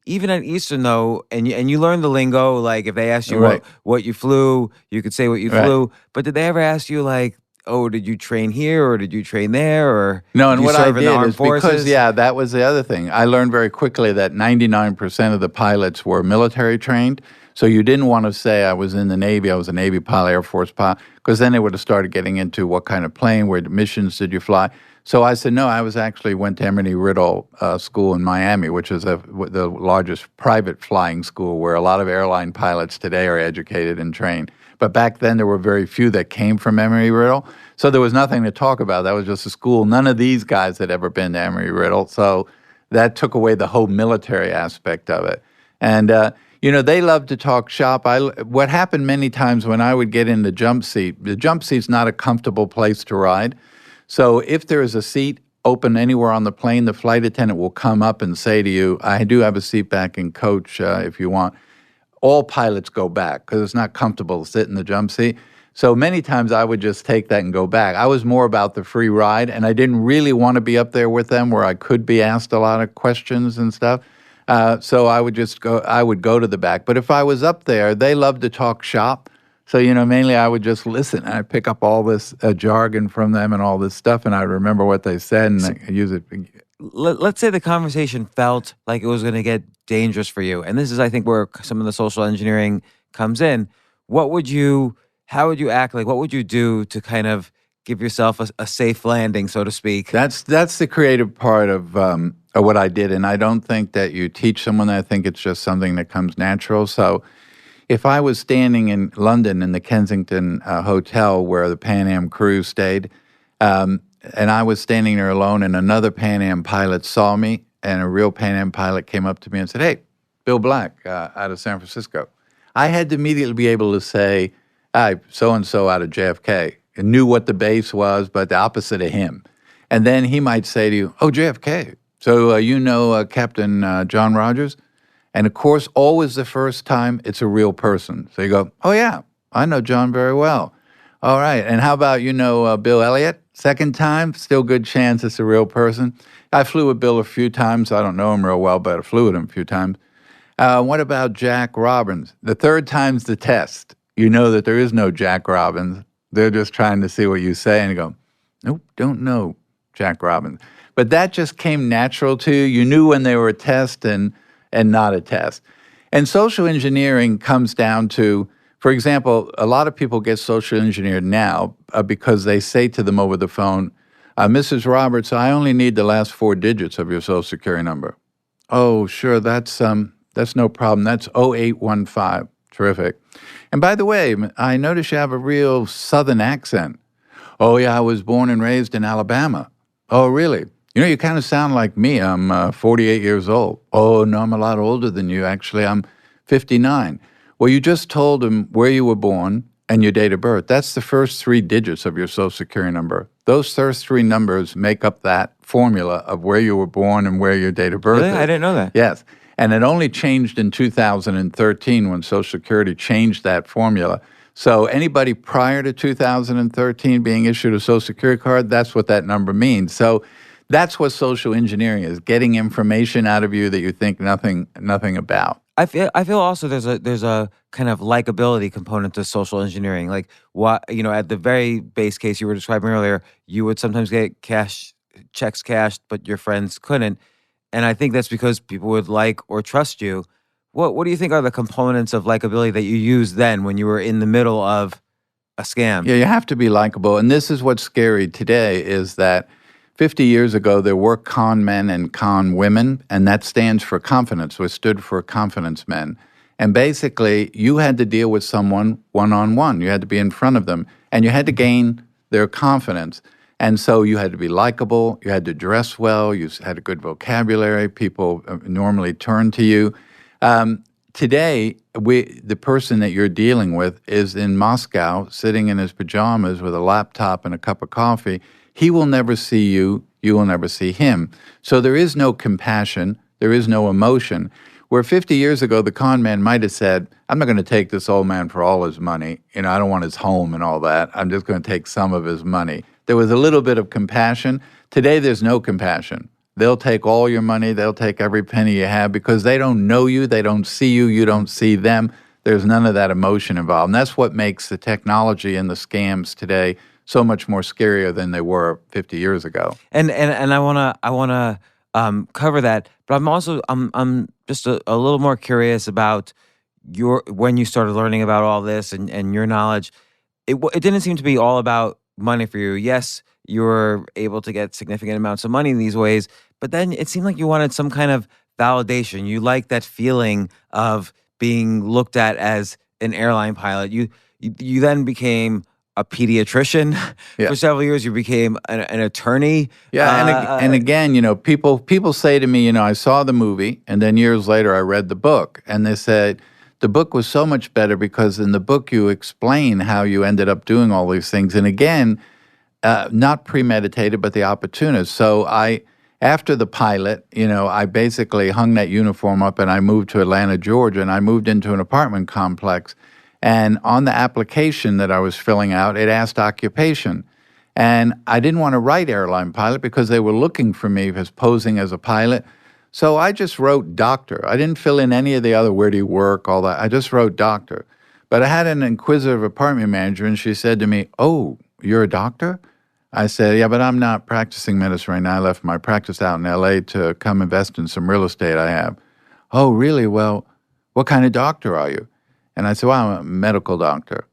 even at Eastern though, and you learned the lingo. Like if they asked you Right. what you flew, you could say what you Right. flew. But did they ever ask you like, oh, did you train here or did you train there or No, did and you what I serve in the did armed is because, forces? that was the other thing. I learned very quickly that 99% of the pilots were military trained. So you didn't want to say I was in the Navy, I was a Navy pilot, Air Force pilot, because then they would have started getting into what kind of plane, where missions did you fly. So I said, no, I went to Embry-Riddle School in Miami, which is the largest private flying school where a lot of airline pilots today are educated and trained. But back then, there were very few that came from Embry-Riddle. So there was nothing to talk about. That was just a school. None of these guys had ever been to Embry-Riddle. So that took away the whole military aspect of it. And, they love to talk shop. What happened many times when I would get in the jump seat's not a comfortable place to ride. So if there is a seat open anywhere on the plane, the flight attendant will come up and say to you, I do have a seat back in coach if you want. All pilots go back because it's not comfortable to sit in the jump seat. So many times I would just take that and go back. I was more about the free ride, and I didn't really want to be up there with them where I could be asked a lot of questions and stuff. So I would go to the back. But if I was up there, they love to talk shop. So, mainly I would just listen. I'd pick up all this jargon from them and all this stuff, and I'd remember what they said and I use it. Let's say the conversation felt like it was going to get dangerous for you. And this is, I think, where some of the social engineering comes in. How would you act? Like, what would you do to kind of give yourself a safe landing, so to speak? That's the creative part of what I did. And I don't think that you teach someone that. I think it's just something that comes natural. So if I was standing in London in the Kensington Hotel where the Pan Am crew stayed, and I was standing there alone, and another Pan Am pilot saw me, and a real Pan Am pilot came up to me and said, "Hey, Bill Black out of San Francisco." I had to immediately be able to say, "Hi, so-and-so out of JFK," and knew what the base was, but the opposite of him. And then he might say to you, "Oh, JFK. So Captain John Rogers?" And, of course, always the first time, it's a real person. So you go, "Oh, yeah, I know John very well. All right. And how about Bill Elliott? Second time, still good chance it's a real person." I flew with Bill a few times. I don't know him real well, but I flew with him a few times. What about Jack Robbins? The third time's the test. You know that there is no Jack Robbins. They're just trying to see what you say, and you go, "Nope, don't know Jack Robbins." But that just came natural to you. You knew when they were a test and not a test. And social engineering comes down to, for example, a lot of people get social engineered now because they say to them over the phone, "Mrs. Roberts, I only need the last 4 digits of your Social Security number." "Oh, sure, that's no problem. That's 0815. Terrific. And by the way, I notice you have a real Southern accent." "Oh, yeah, I was born and raised in Alabama." "Oh, really? You kind of sound like me. I'm 48 years old." "Oh, no, I'm a lot older than you. Actually, I'm 59. Well, you just told them where you were born and your date of birth. That's the first 3 digits of your Social Security number. Those first 3 numbers make up that formula of where you were born and where your date of birth Really? is." I didn't know that. Yes. And it only changed in 2013 when Social Security changed that formula. So anybody prior to 2013 being issued a Social Security card, that's what that number means. So that's what social engineering is, getting information out of you that you think nothing about. I feel also there's a kind of likability component to social engineering. Like, at the very base case you were describing earlier, you would sometimes get checks cashed, but your friends couldn't. And I think that's because people would like or trust you. What do you think are the components of likability that you used then when you were in the middle of a scam? Yeah, you have to be likable. And this is what's scary today is that 50 years ago, there were con men and con women, and that stands for confidence, or stood for confidence men. And basically, you had to deal with someone one-on-one. You had to be in front of them, and you had to gain their confidence. And so you had to be likable, you had to dress well, you had a good vocabulary, people normally turn to you. Today, the person that you're dealing with is in Moscow, sitting in his pajamas with a laptop and a cup of coffee. He will never see you, you will never see him. So there is no compassion, there is no emotion. Where 50 years ago, the con man might have said, "I'm not going to take this old man for all his money. I don't want his home and all that. I'm just going to take some of his money." There was a little bit of compassion. Today, there's no compassion. They'll take all your money. They'll take every penny you have because they don't know you. They don't see you. You don't see them. There's none of that emotion involved. And that's what makes the technology and the scams today so much more scarier than they were 50 years ago. And I wanna cover that, but I'm just a little more curious about when you started learning about all this and your knowledge. It didn't seem to be all about money for you. Yes, you were able to get significant amounts of money in these ways, but then it seemed like you wanted some kind of validation. You liked that feeling of being looked at as an airline pilot. You then became a pediatrician for several years. You became an attorney. Yeah, and again, people say to me, I saw the movie, and then years later I read the book, and they said, the book was so much better because in the book you explain how you ended up doing all these things. And again, not premeditated, but the opportunist. So after the pilot, I basically hung that uniform up and I moved to Atlanta, Georgia, and I moved into an apartment complex. And on the application that I was filling out, it asked occupation. And I didn't want to write airline pilot because they were looking for me as posing as a pilot. So I just wrote doctor. I didn't fill in any of the other where do you work, all that. I just wrote doctor. But I had an inquisitive apartment manager, and she said to me, "Oh, you're a doctor?" I said, "Yeah, but I'm not practicing medicine right now. I left my practice out in L.A. to come invest in some real estate I have." "Oh, really? Well, what kind of doctor are you?" And I said, "Well, I'm a medical doctor."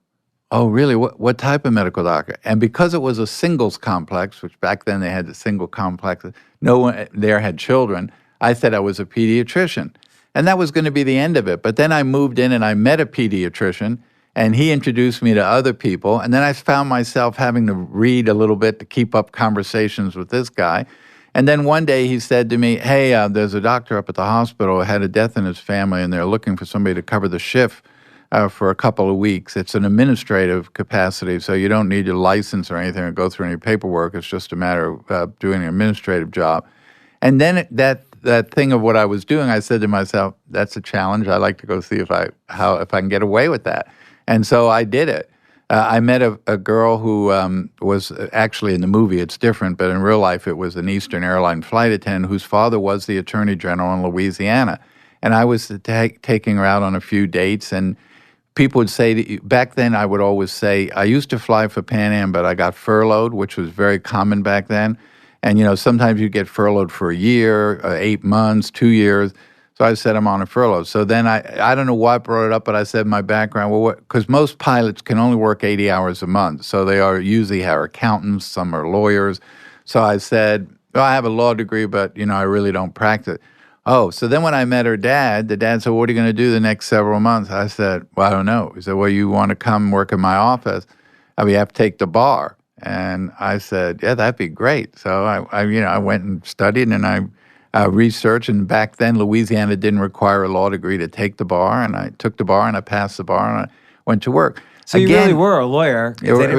"Oh, really? What type of medical doctor?" And because it was a singles complex, which back then they had the single complex, no one there had children, I said I was a pediatrician. And that was going to be the end of it. But then I moved in and I met a pediatrician, and he introduced me to other people. And then I found myself having to read a little bit to keep up conversations with this guy. And then one day he said to me, "Hey, there's a doctor up at the hospital who had a death in his family, and they're looking for somebody to cover the shift for a couple of weeks. It's an administrative capacity, so you don't need your license or anything or go through any paperwork. It's just a matter of doing an administrative job." And then that thing of what I was doing, I said to myself, "That's a challenge. I like to go see if I can get away with that." And so I did it. I met a girl who was actually in the movie, it's different, but in real life it was an Eastern Airline flight attendant whose father was the Attorney General in Louisiana. And I was taking her out on a few dates, and people would say to you, back then I would always say, I used to fly for Pan Am, but I got furloughed, which was very common back then. And, sometimes you get furloughed for a year, 8 months, 2 years. So I said I'm on a furlough. So then I don't know why I brought it up, but I said my background, because most pilots can only work 80 hours a month. So they usually are accountants, some are lawyers. So I said, well, I have a law degree, but, I really don't practice. Oh, so then when I met her dad, the dad said, "What are you going to do the next several months?" I said, "Well, I don't know." He said, "Well, you want to come work in my office? You have to take the bar." And I said, "Yeah, that'd be great." So I went and studied, and I researched. And back then, Louisiana didn't require a law degree to take the bar. And I took the bar, and I passed the bar, and I went to work. So you really were a lawyer. It really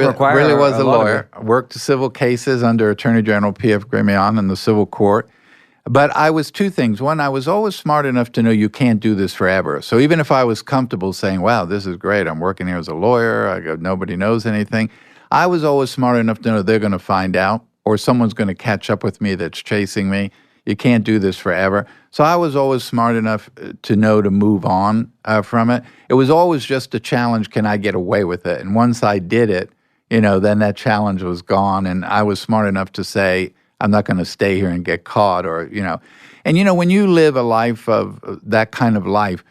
was a lawyer. I worked civil cases under Attorney General P.F. Grimion in the civil court. But I was two things. One, I was always smart enough to know you can't do this forever. So even if I was comfortable saying, "Wow, this is great. I'm working here as a lawyer. Nobody knows anything," I was always smart enough to know they're going to find out, or someone's going to catch up with me that's chasing me. You can't do this forever. So I was always smart enough to know to move on from it. It was always just a challenge, can I get away with it? And once I did it, then that challenge was gone. And I was smart enough to say, I'm not going to stay here and get caught And, when you live a life of that kind of life,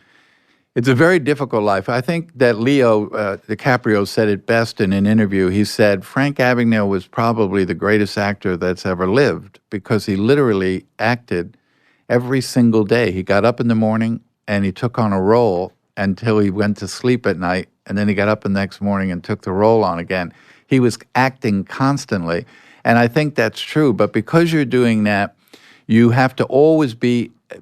it's a very difficult life. I think that Leo DiCaprio said it best in an interview. He said, Frank Abagnale was probably the greatest actor that's ever lived because he literally acted every single day. He got up in the morning and he took on a role until he went to sleep at night, and then he got up the next morning and took the role on again. He was acting constantly. And I think that's true. But because you're doing that, you have to always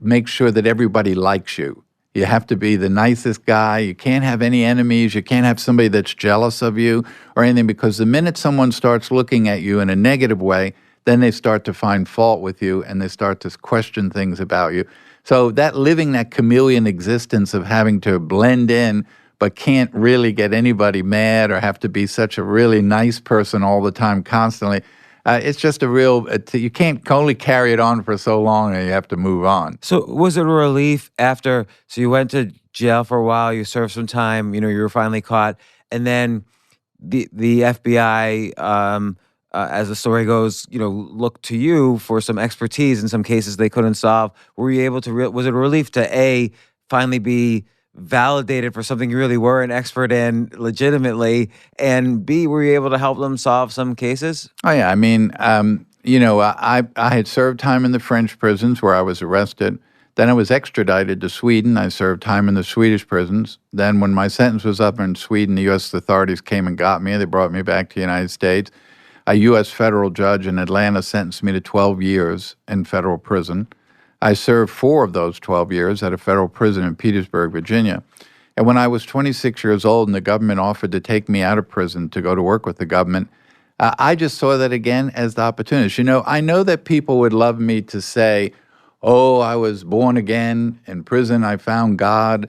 make sure that everybody likes you. You have to be the nicest guy. You can't have any enemies. You can't have somebody that's jealous of you or anything, because the minute someone starts looking at you in a negative way, then they start to find fault with you and they start to question things about you. So that living that chameleon existence of having to blend in but can't really get anybody mad or have to be such a really nice person all the time constantly, it's just you can't only carry it on for so long and you have to move on. So was it a relief after, so you went to jail for a while, you served some time, you were finally caught, and then the FBI, as the story goes, looked to you for some expertise in some cases they couldn't solve. Were you able to, was it a relief to finally be validated for something you really were an expert in legitimately, and B, were you able to help them solve some cases? Oh, yeah. I mean, I had served time in the French prisons where I was arrested. Then I was extradited to Sweden. I served time in the Swedish prisons. Then when my sentence was up in Sweden, the U.S. authorities came and got me. They brought me back to the United States. A U.S. federal judge in Atlanta sentenced me to 12 years in federal prison. I served 4 of those 12 years at a federal prison in Petersburg, Virginia. And when I was 26 years old and the government offered to take me out of prison to go to work with the government, I just saw that again as the opportunity. I know that people would love me to say, oh, I was born again in prison, I found God,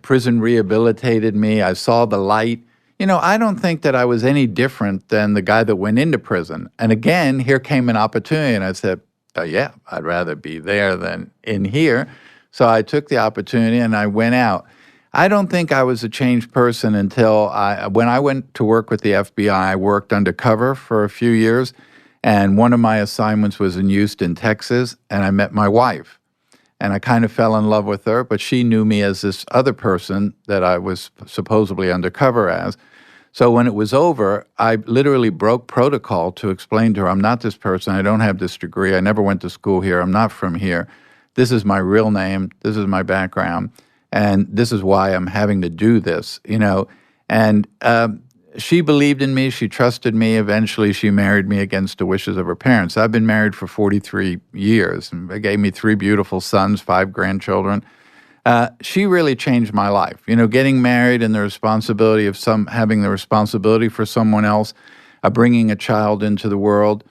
prison rehabilitated me, I saw the light. I don't think that I was any different than the guy that went into prison. And again, here came an opportunity, and I said, yeah, I'd rather be there than in here. So I took the opportunity and I went out. I don't think I was a changed person until when I went to work with the FBI, I worked undercover for a few years. And one of my assignments was in Houston, Texas, and I met my wife. And I kind of fell in love with her, but she knew me as this other person that I was supposedly undercover as. So when it was over, I literally broke protocol to explain to her, I'm not this person, I don't have this degree, I never went to school here, I'm not from here. This is my real name, this is my background, and this is why I'm having to do this, And she believed in me, she trusted me. Eventually, she married me against the wishes of her parents. I've been married for 43 years, and they gave me 3 beautiful sons, 5 grandchildren. She really changed my life. Getting married and the responsibility of having the responsibility for someone else, bringing a child into the world.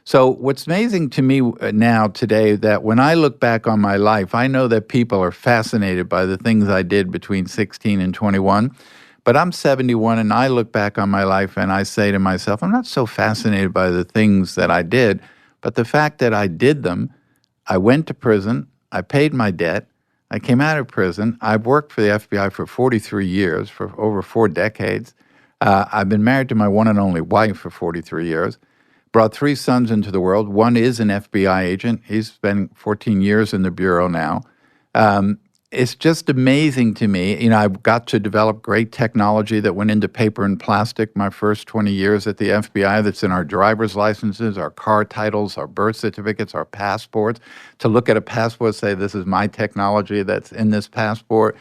So what's amazing to me now today that when I look back on my life, I know that people are fascinated by the things I did between 16 and 21. But I'm 71 and I look back on my life and I say to myself, I'm not so fascinated by the things that I did, but the fact that I did them. I went to prison, I paid my debt, I came out of prison, I've worked for the FBI for 43 years, for over 4 decades. I've been married to my one and only wife for 43 years, brought 3 sons into the world. One is an FBI agent. He's spent 14 years in the Bureau now. It's just amazing to me. I've got to develop great technology that went into paper and plastic my first 20 years at the FBI that's in our driver's licenses, our car titles, our birth certificates, our passports. To look at a passport, say, this is my technology that's in this passport.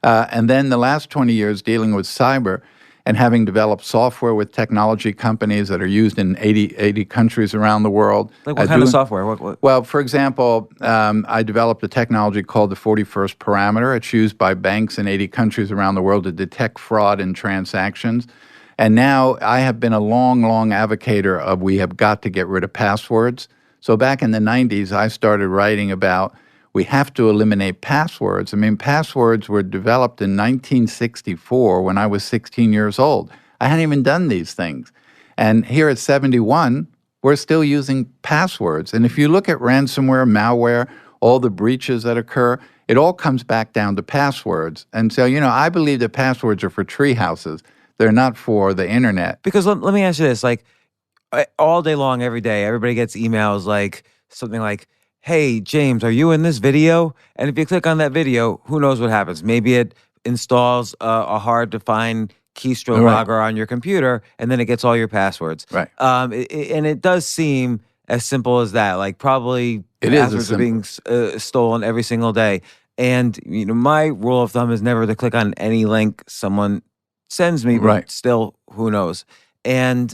And then the last 20 years dealing with cyber and having developed software with technology companies that are used in 80 countries around the world. Like what kind of software? What? Well, for example, I developed a technology called the 41st parameter. It's used by banks in 80 countries around the world to detect fraud in transactions. And now I have been a long advocator of we have got to get rid of passwords. So back in the 90s, I started writing about we have to eliminate passwords. I mean, passwords were developed in 1964 when I was 16 years old. I hadn't even done these things. And here at 71, we're still using passwords. And if you look at ransomware, malware, all the breaches that occur, it all comes back down to passwords. And so, I believe that passwords are for tree houses. They're not for the internet. Because let me ask you this, like all day long, every day, everybody gets emails like something like, hey, James, are you in this video? And if you click on that video, who knows what happens? Maybe it installs a hard-to-find keystroke logger on your computer, and then it gets all your passwords. Right. And it does seem as simple as that. Like probably passwords are being stolen every single day. And my rule of thumb is never to click on any link someone sends me, but still, who knows? And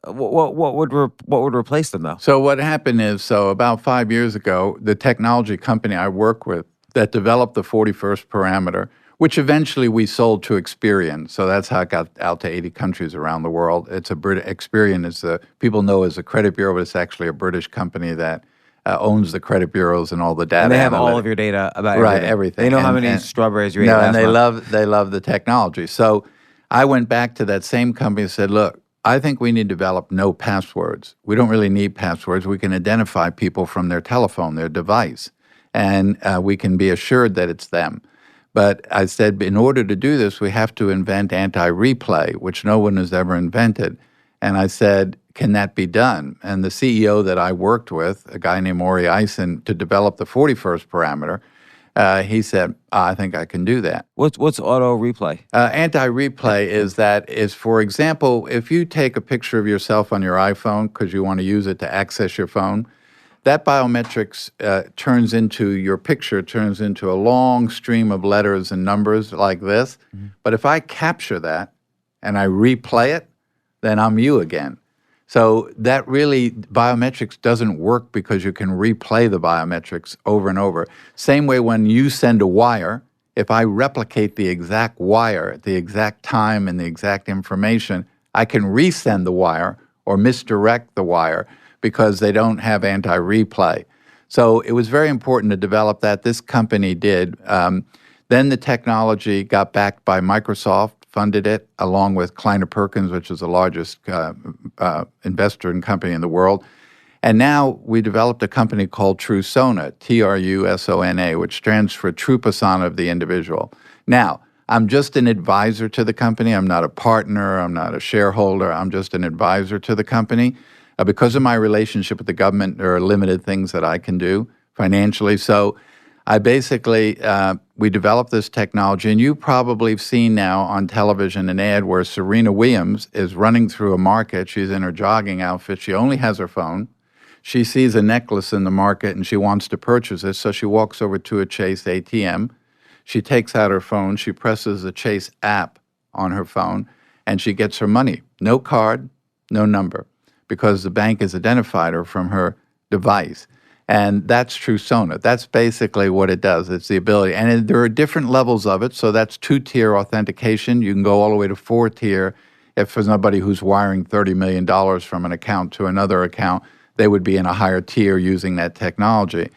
what would replace them though? So what happened is, about 5 years ago, the technology company I work with that developed the 41st parameter, which eventually we sold to Experian. So that's how it got out to 80 countries around the world. It's Experian is people know as a credit bureau, but it's actually a British company that owns the credit bureaus and all the data. And they have all of your data about everything. They know how many strawberries you ate. No, last and month. they love the technology. So I went back to that same company and said, look, I think we need to develop no passwords. We don't really need passwords. We can identify people from their telephone, their device, and we can be assured that it's them. But I said, in order to do this, we have to invent anti-replay, which no one has ever invented. And I said, can that be done? And the CEO that I worked with, a guy named Ori Eisen, to develop the 41st parameter, he said, I think I can do that. What's auto replay? Anti-replay is, for example, if you take a picture of yourself on your iPhone because you want to use it to access your phone, that biometrics turns into a long stream of letters and numbers like this. Mm-hmm. But if I capture that and I replay it, then I'm you again. So that really, biometrics doesn't work because you can replay the biometrics over and over. Same way when you send a wire, if I replicate the exact wire at the exact time and the exact information, I can resend the wire or misdirect the wire because they don't have anti-replay. So it was very important to develop that. This company did. Then the technology got backed by Microsoft, funded it, along with Kleiner Perkins, which is the largest investor and company in the world. And now we developed a company called Trusona, Trusona, which stands for True Persona of the Individual. Now, I'm just an advisor to the company. I'm not a partner. I'm not a shareholder. I'm just an advisor to the company. Because of my relationship with the government, there are limited things that I can do financially. So I basically, we developed this technology, and you probably have seen now on television an ad where Serena Williams is running through a market. She's in her jogging outfit. She only has her phone. She sees a necklace in the market, and she wants to purchase it, so she walks over to a Chase ATM. She takes out her phone. She presses the Chase app on her phone, and she gets her money. No card, no number, because the bank has identified her from her device. And that's Trusona. That's basically what it does. It's the ability. And there are different levels of it. So that's two-tier authentication. You can go all the way to four-tier. If there's somebody who's wiring $30 million from an account to another account, they would be in a higher tier using that technology.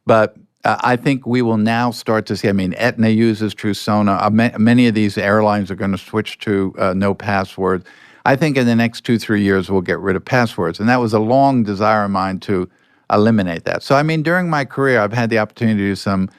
But I think we will now start to see, Aetna uses Trusona. Many of these airlines are going to switch to no passwords. I think in the next 2-3 years, we'll get rid of passwords. And that was a long desire of mine to eliminate that. So, during my career, I've had the opportunity to do some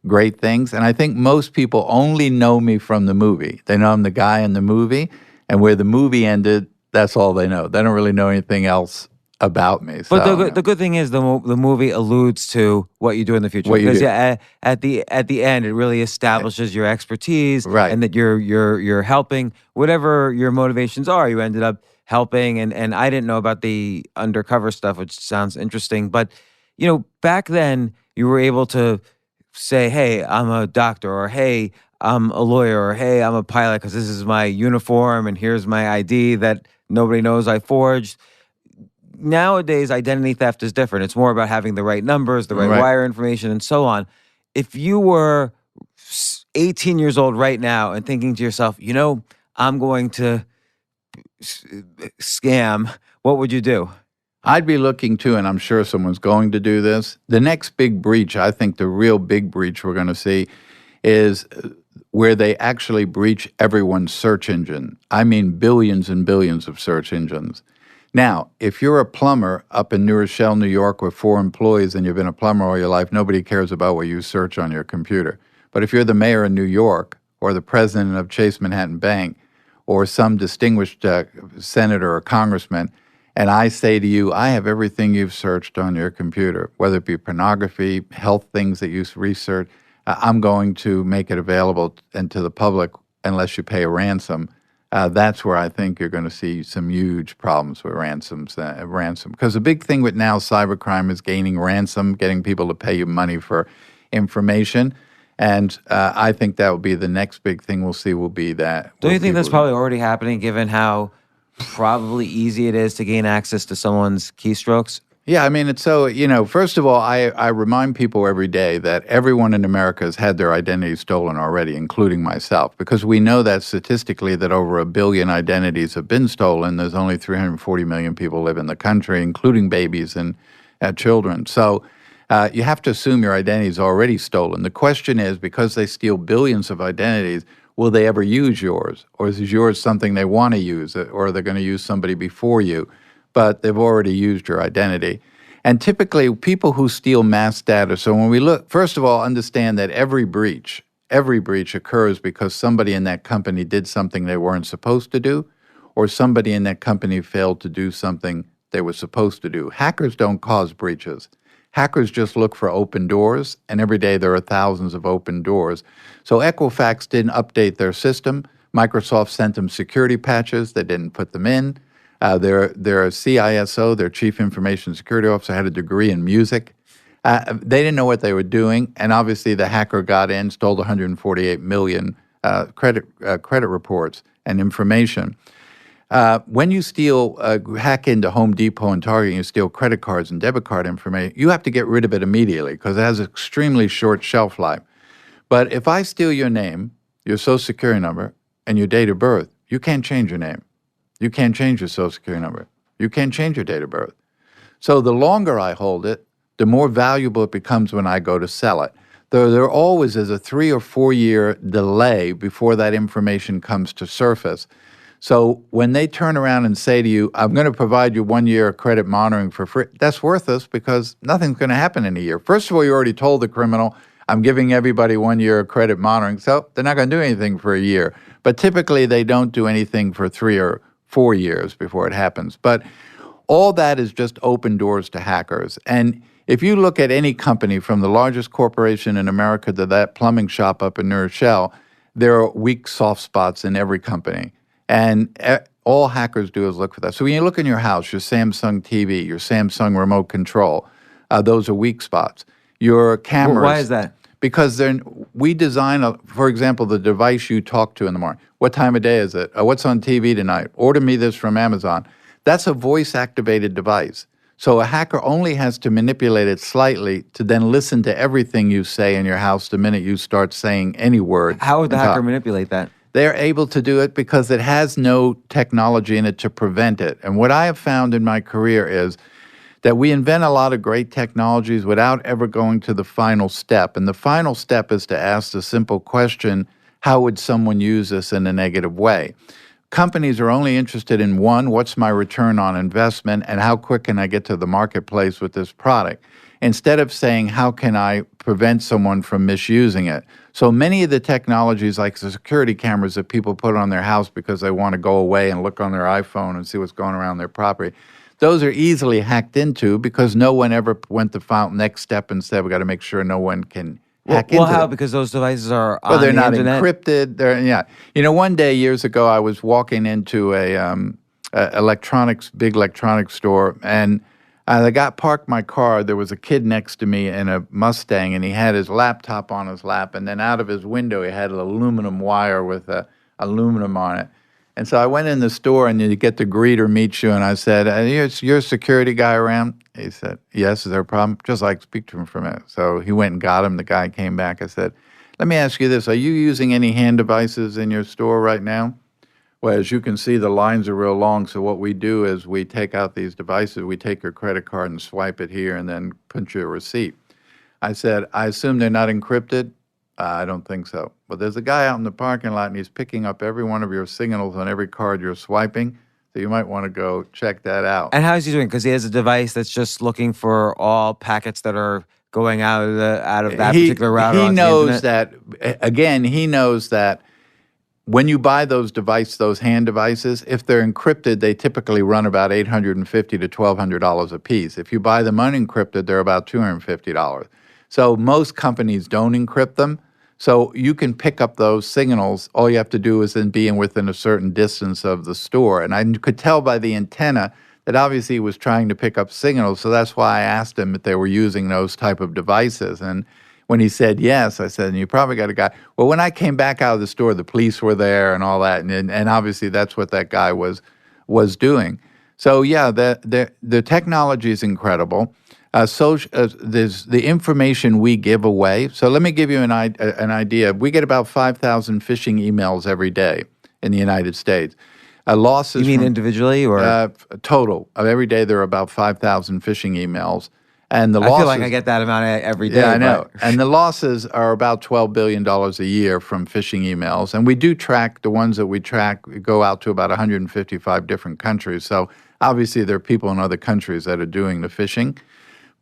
great things. And I think most people only know me from the movie. They know I'm the guy in the movie. And where the movie ended, that's all they know. They don't really know anything else about me. But the good thing is the movie alludes to what you do in the future. What you because do. At the end, it really establishes your expertise, Right. and that you're helping whatever your motivations are. You ended up helping, and I didn't know about the undercover stuff, which sounds interesting. But back then you were able to say, "Hey, I'm a doctor," or "Hey, I'm a lawyer," or "Hey, I'm a pilot," because this is my uniform and here's my ID that nobody knows I forged. Nowadays, identity theft is different. It's more about having the right numbers, the right Right. wire information, and so on. If you were 18 years old right now and thinking to yourself, I'm going to scam, what would you do? I'd be looking to, and I'm sure someone's going to do this. The next big breach, I think the real big breach we're going to see is where they actually breach everyone's search engine. Billions and billions of search engines. Now, if you're a plumber up in New Rochelle, New York, with 4 employees and you've been a plumber all your life, nobody cares about what you search on your computer. But if you're the mayor of New York or the president of Chase Manhattan Bank or some distinguished senator or congressman, and I say to you, I have everything you've searched on your computer, whether it be pornography, health things that you research, I'm going to make it available and to the public unless you pay a ransom. That's where I think you're going to see some huge problems with ransom. Because the big thing with now cybercrime is gaining ransom, getting people to pay you money for information. And I think that will be the next big thing we'll see will be that. Don't you think that's probably already happening, given how probably easy it is to gain access to someone's keystrokes? Yeah, it's so, first of all, I remind people every day that everyone in America has had their identity stolen already, including myself, because we know that statistically that over 1 billion identities have been stolen. There's only 340 million people live in the country, including babies and children. So you have to assume your identity is already stolen. The question is, because they steal billions of identities, will they ever use yours? Or is yours something they want to use, or are they going to use somebody before you? But they've already used your identity. And typically, people who steal mass data, so when we look, first of all, understand that every breach occurs because somebody in that company did something they weren't supposed to do, or somebody in that company failed to do something they were supposed to do. Hackers don't cause breaches. Hackers just look for open doors, and every day there are thousands of open doors. So Equifax didn't update their system. Microsoft sent them security patches. They didn't put them in. Their CISO, their Chief Information Security Officer, had a degree in music. They didn't know what they were doing, and obviously the hacker got in, stole 148 million credit reports and information. When you hack into Home Depot and Target, and you steal credit cards and debit card information, you have to get rid of it immediately because it has an extremely short shelf life. But if I steal your name, your Social Security number, and your date of birth, you can't change your name. You can't change your Social Security number. You can't change your date of birth. So the longer I hold it, the more valuable it becomes when I go to sell it. There always is a 3 or 4 year delay before that information comes to surface. So when they turn around and say to you, I'm going to provide you 1 year of credit monitoring for free, that's worthless because nothing's going to happen in a year. First of all, you already told the criminal, I'm giving everybody 1 year of credit monitoring, so they're not going to do anything for a year. But typically they don't do anything for 3 or 4 years before it happens. But all that is just open doors to hackers. And if you look at any company, from the largest corporation in America to that plumbing shop up in New Rochelle, there are weak soft spots in every company. And all hackers do is look for that. So when you look in your house, your Samsung TV, your Samsung remote control, those are weak spots. Your cameras. Why is that? Because we design, for example, the device you talk to in the morning. What time of day is it? What's on TV tonight? Order me this from Amazon. That's a voice-activated device. So a hacker only has to manipulate it slightly to then listen to everything you say in your house the minute you start saying any word. How would the hacker manipulate that? They're able to do it because it has no technology in it to prevent it. And what I have found in my career is that we invent a lot of great technologies without ever going to the final step. And the final step is to ask the simple question, how would someone use this in a negative way? Companies are only interested in one, what's my return on investment, and how quick can I get to the marketplace with this product, instead of saying, how can I prevent someone from misusing it? So many of the technologies, like the security cameras that people put on their house because they want to go away and look on their iPhone and see what's going around their property, those are easily hacked into because no one ever went the next step and said, we got to make sure no one can hack into how? them. Because those devices are on Well, they're the not internet? encrypted. Yeah. You know, one day years ago, I was walking into a big electronics store, and I got parked my car. There was a kid next to me in a Mustang, and he had his laptop on his lap, and then out of his window, he had an aluminum wire with aluminum on it. And so I went in the store, and you get the greeter meet you, and I said, you're a security guy around? He said, yes, is there a problem? Just like, speak to him for a minute. So he went and got him. The guy came back. I said, let me ask you this. Are you using any hand devices in your store right now? Well, as you can see, the lines are real long, so what we do is we take out these devices, we take your credit card and swipe it here and then punch you a receipt. I said, I assume they're not encrypted? I don't think so. But there's a guy out in the parking lot, and he's picking up every one of your signals on every card you're swiping, so you might want to go check that out. And how is he doing? Because he has a device that's just looking for all packets that are going out of that particular router. He knows that, again, he knows that when you buy those hand devices, if they're encrypted, they typically run about $850 to $1,200 a piece. If you buy them unencrypted, they're about $250. So most companies don't encrypt them. So you can pick up those signals. All you have to do is then be within a certain distance of the store. And I could tell by the antenna that obviously he was trying to pick up signals. So that's why I asked him if they were using those type of devices. And when he said yes, I said, you probably got a guy. Well, when I came back out of the store, the police were there and all that. And obviously that's what that guy was doing. So yeah, the technology is incredible. There's the information we give away. So let me give you an idea. We get about 5,000 phishing emails every day in the United States. Losses. You mean individually or total? Every day there are about 5,000 phishing emails, and the I losses. feel like I get that amount every day. Yeah, I know. And the losses are about $12 billion a year from phishing emails. And we do track the ones that we track. Go out to about 155 different countries. So obviously there are people in other countries that are doing the phishing.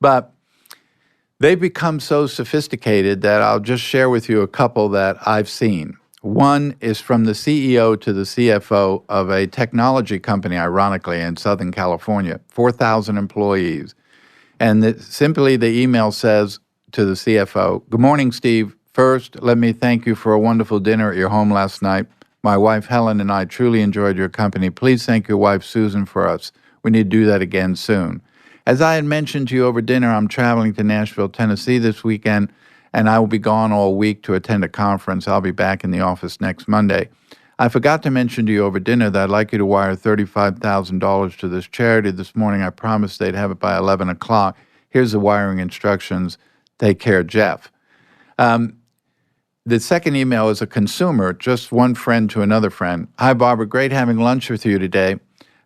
But they've become so sophisticated that I'll just share with you a couple that I've seen. One is from the CEO to the CFO of a technology company, ironically, in Southern California, 4,000 employees. And simply the email says to the CFO, good morning, Steve. First, let me thank you for a wonderful dinner at your home last night. My wife, Helen, and I truly enjoyed your company. Please thank your wife, Susan, for us. We need to do that again soon. As I had mentioned to you over dinner, I'm traveling to Nashville, Tennessee this weekend, and I will be gone all week to attend a conference. I'll be back in the office next Monday. I forgot to mention to you over dinner that I'd like you to wire $35,000 to this charity this morning. I promised they'd have it by 11 o'clock. Here's the wiring instructions. Take care, Jeff. The second email is a consumer, just one friend to another friend. Hi, Barbara. Great having lunch with you today.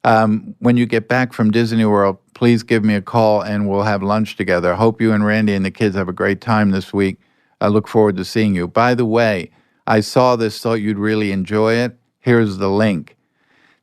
When you get back from Disney World, please give me a call and we'll have lunch together. I hope you and Randy and the kids have a great time this week. I look forward to seeing you. By the way, I saw this, thought you'd really enjoy it. Here's the link.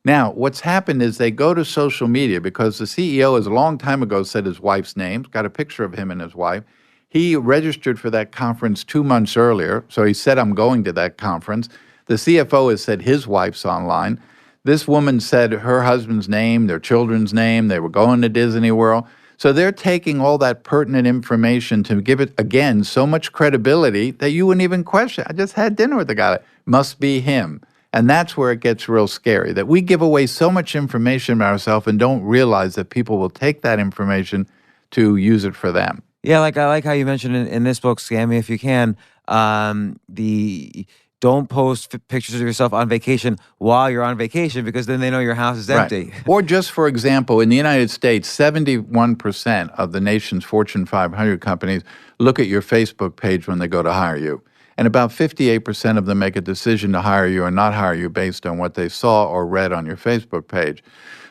Now, what's happened is they go to social media because the CEO, a long time ago, said his wife's name, got a picture of him and his wife. He registered for that conference 2 months earlier, so he said, I'm going to that conference. The CFO has said his wife's online. This woman said her husband's name, their children's name, they were going to Disney World. So they're taking all that pertinent information to give it, again, so much credibility that you wouldn't even question. I just had dinner with the guy. Must be him. And that's where it gets real scary, that we give away so much information about ourselves and don't realize that people will take that information to use it for them. Yeah, like I like how you mentioned in this book, Scam Me If You Can, the don't post pictures of yourself on vacation while you're on vacation because then they know your house is empty. Right. Or just for example, in the United States, 71% of the nation's Fortune 500 companies look at your Facebook page when they go to hire you. And about 58% of them make a decision to hire you or not hire you based on what they saw or read on your Facebook page.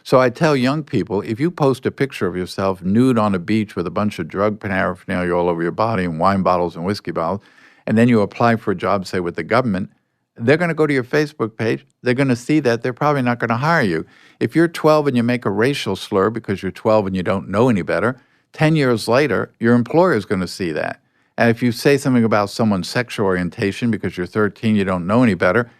So I tell young people, if you post a picture of yourself nude on a beach with a bunch of drug paraphernalia all over your body and wine bottles and whiskey bottles, and then you apply for a job, say, with the government, they're going to go to your Facebook page. They're going to see that. They're probably not going to hire you. If you're 12 and you make a racial slur because you're 12 and you don't know any better, 10 years later, your employer is going to see that. And if you say something about someone's sexual orientation because you're 13, you don't know any better,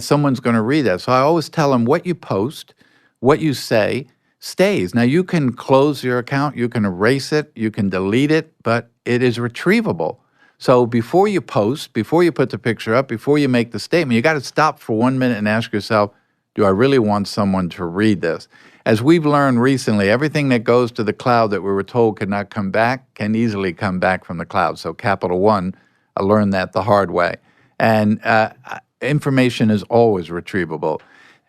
someone's going to read that. So I always tell them what you post, what you say, stays. Now, you can close your account, you can erase it, you can delete it, but it is retrievable. So before you post, before you put the picture up, before you make the statement, you got to stop for 1 minute and ask yourself, do I really want someone to read this? As we've learned recently, everything that goes to the cloud that we were told could not come back can easily come back from the cloud. So Capital One, I learned that the hard way. And information is always retrievable.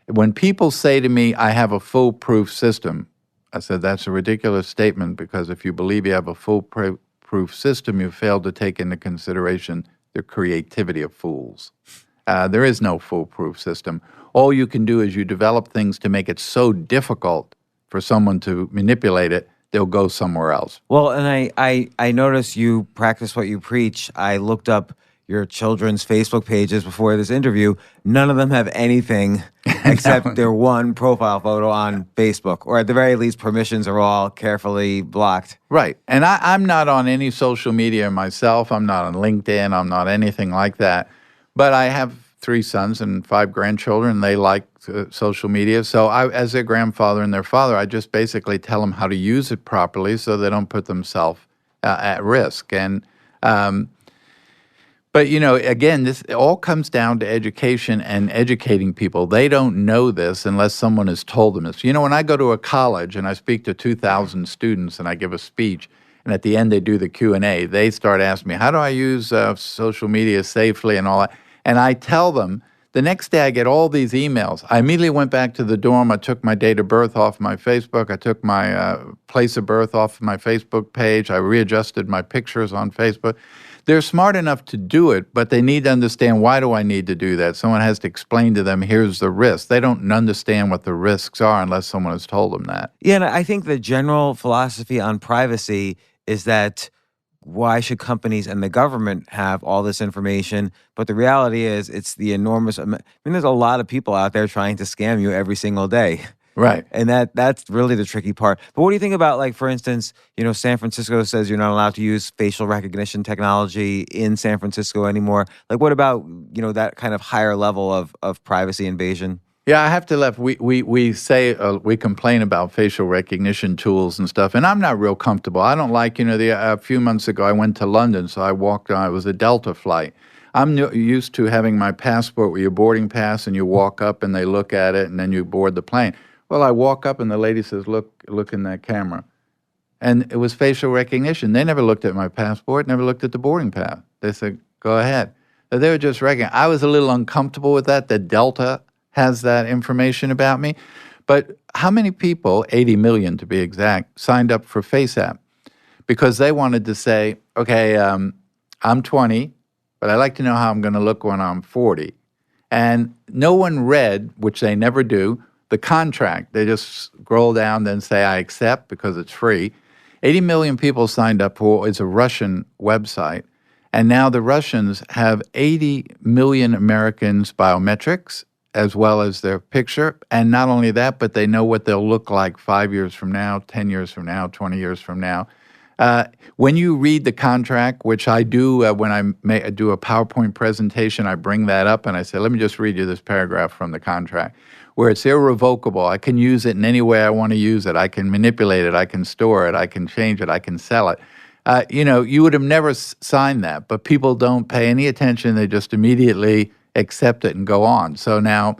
When people say to me, I have a foolproof system, I said, that's a ridiculous statement because if you believe you have a foolproof system, you fail to take into consideration the creativity of fools. There is no foolproof system. All you can do is you develop things to make it so difficult for someone to manipulate it, they'll go somewhere else. Well, and I notice you practice what you preach. I looked up your children's Facebook pages before this interview. None of them have anything except their one profile photo on Facebook, or at the very least, permissions are all carefully blocked. Right. And I'm not on any social media myself. I'm not on LinkedIn. I'm not anything like that. But I have 3 sons and 5 grandchildren. They like social media. So I, as their grandfather and their father, I just basically tell them how to use it properly so they don't put themselves at risk. And but, you know, again, this all comes down to education and educating people. They don't know this unless someone has told them this. You know, when I go to a college and I speak to 2,000 students and I give a speech, and at the end they do the Q&A, they start asking me, how do I use social media safely and all that? And I tell them, the next day I get all these emails. I immediately went back to the dorm. I took my date of birth off my Facebook. I took my place of birth off my Facebook page. I readjusted my pictures on Facebook. They're smart enough to do it, but they need to understand, why do I need to do that? Someone has to explain to them, here's the risk. They don't understand what the risks are unless someone has told them that. Yeah, and I think the general philosophy on privacy is that why should companies and the government have all this information? But the reality is it's the enormous, I mean, there's a lot of people out there trying to scam you every single day. Right. And that's really the tricky part. But what do you think about, like, for instance, you know, San Francisco says you're not allowed to use facial recognition technology in San Francisco anymore. Like, what about, you know, that kind of higher level of privacy invasion? Yeah, I have to laugh. We say, we complain about facial recognition tools and stuff, and I'm not real comfortable. I don't like, you know, a few months ago I went to London, so I walked on, it was a Delta flight. I'm used to having my passport with your boarding pass, and you walk up and they look at it, and then you board the plane. Well, I walk up and the lady says, look in that camera. And it was facial recognition. They never looked at my passport, never looked at the boarding pass. They said, go ahead. So they were just recognizing. I was a little uncomfortable with that Delta has that information about me. But how many people, 80 million to be exact, signed up for FaceApp? Because they wanted to say, okay, I'm 20, but I like to know how I'm going to look when I'm 40. And no one read, which they never do, the contract. They just scroll down, then say, I accept because it's free. 80 million people signed up for it's a Russian website. And now the Russians have 80 million Americans' biometrics as well as their picture. And not only that, but they know what they'll look like 5 years from now, 10 years from now, 20 years from now. When you read the contract, which I do when I do a PowerPoint presentation, I bring that up and I say, let me just read you this paragraph from the contract, where it's irrevocable. I can use it in any way I want to use it. I can manipulate it. I can store it. I can change it. I can sell it. You would have never signed that, but people don't pay any attention. They just immediately accept it and go on. So now,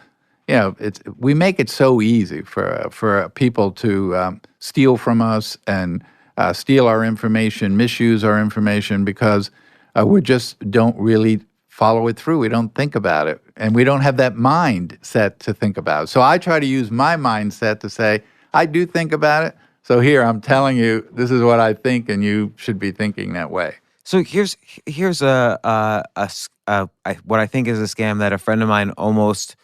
we make it so easy for people to steal from us and steal our information, misuse our information, because we just don't really follow it through. We don't think about it, and we don't have that mindset to think about it. So I try to use my mindset to say, I do think about it. So here, I'm telling you, this is what I think, and you should be thinking that way. So here's what I think is a scam that a friend of mine almost,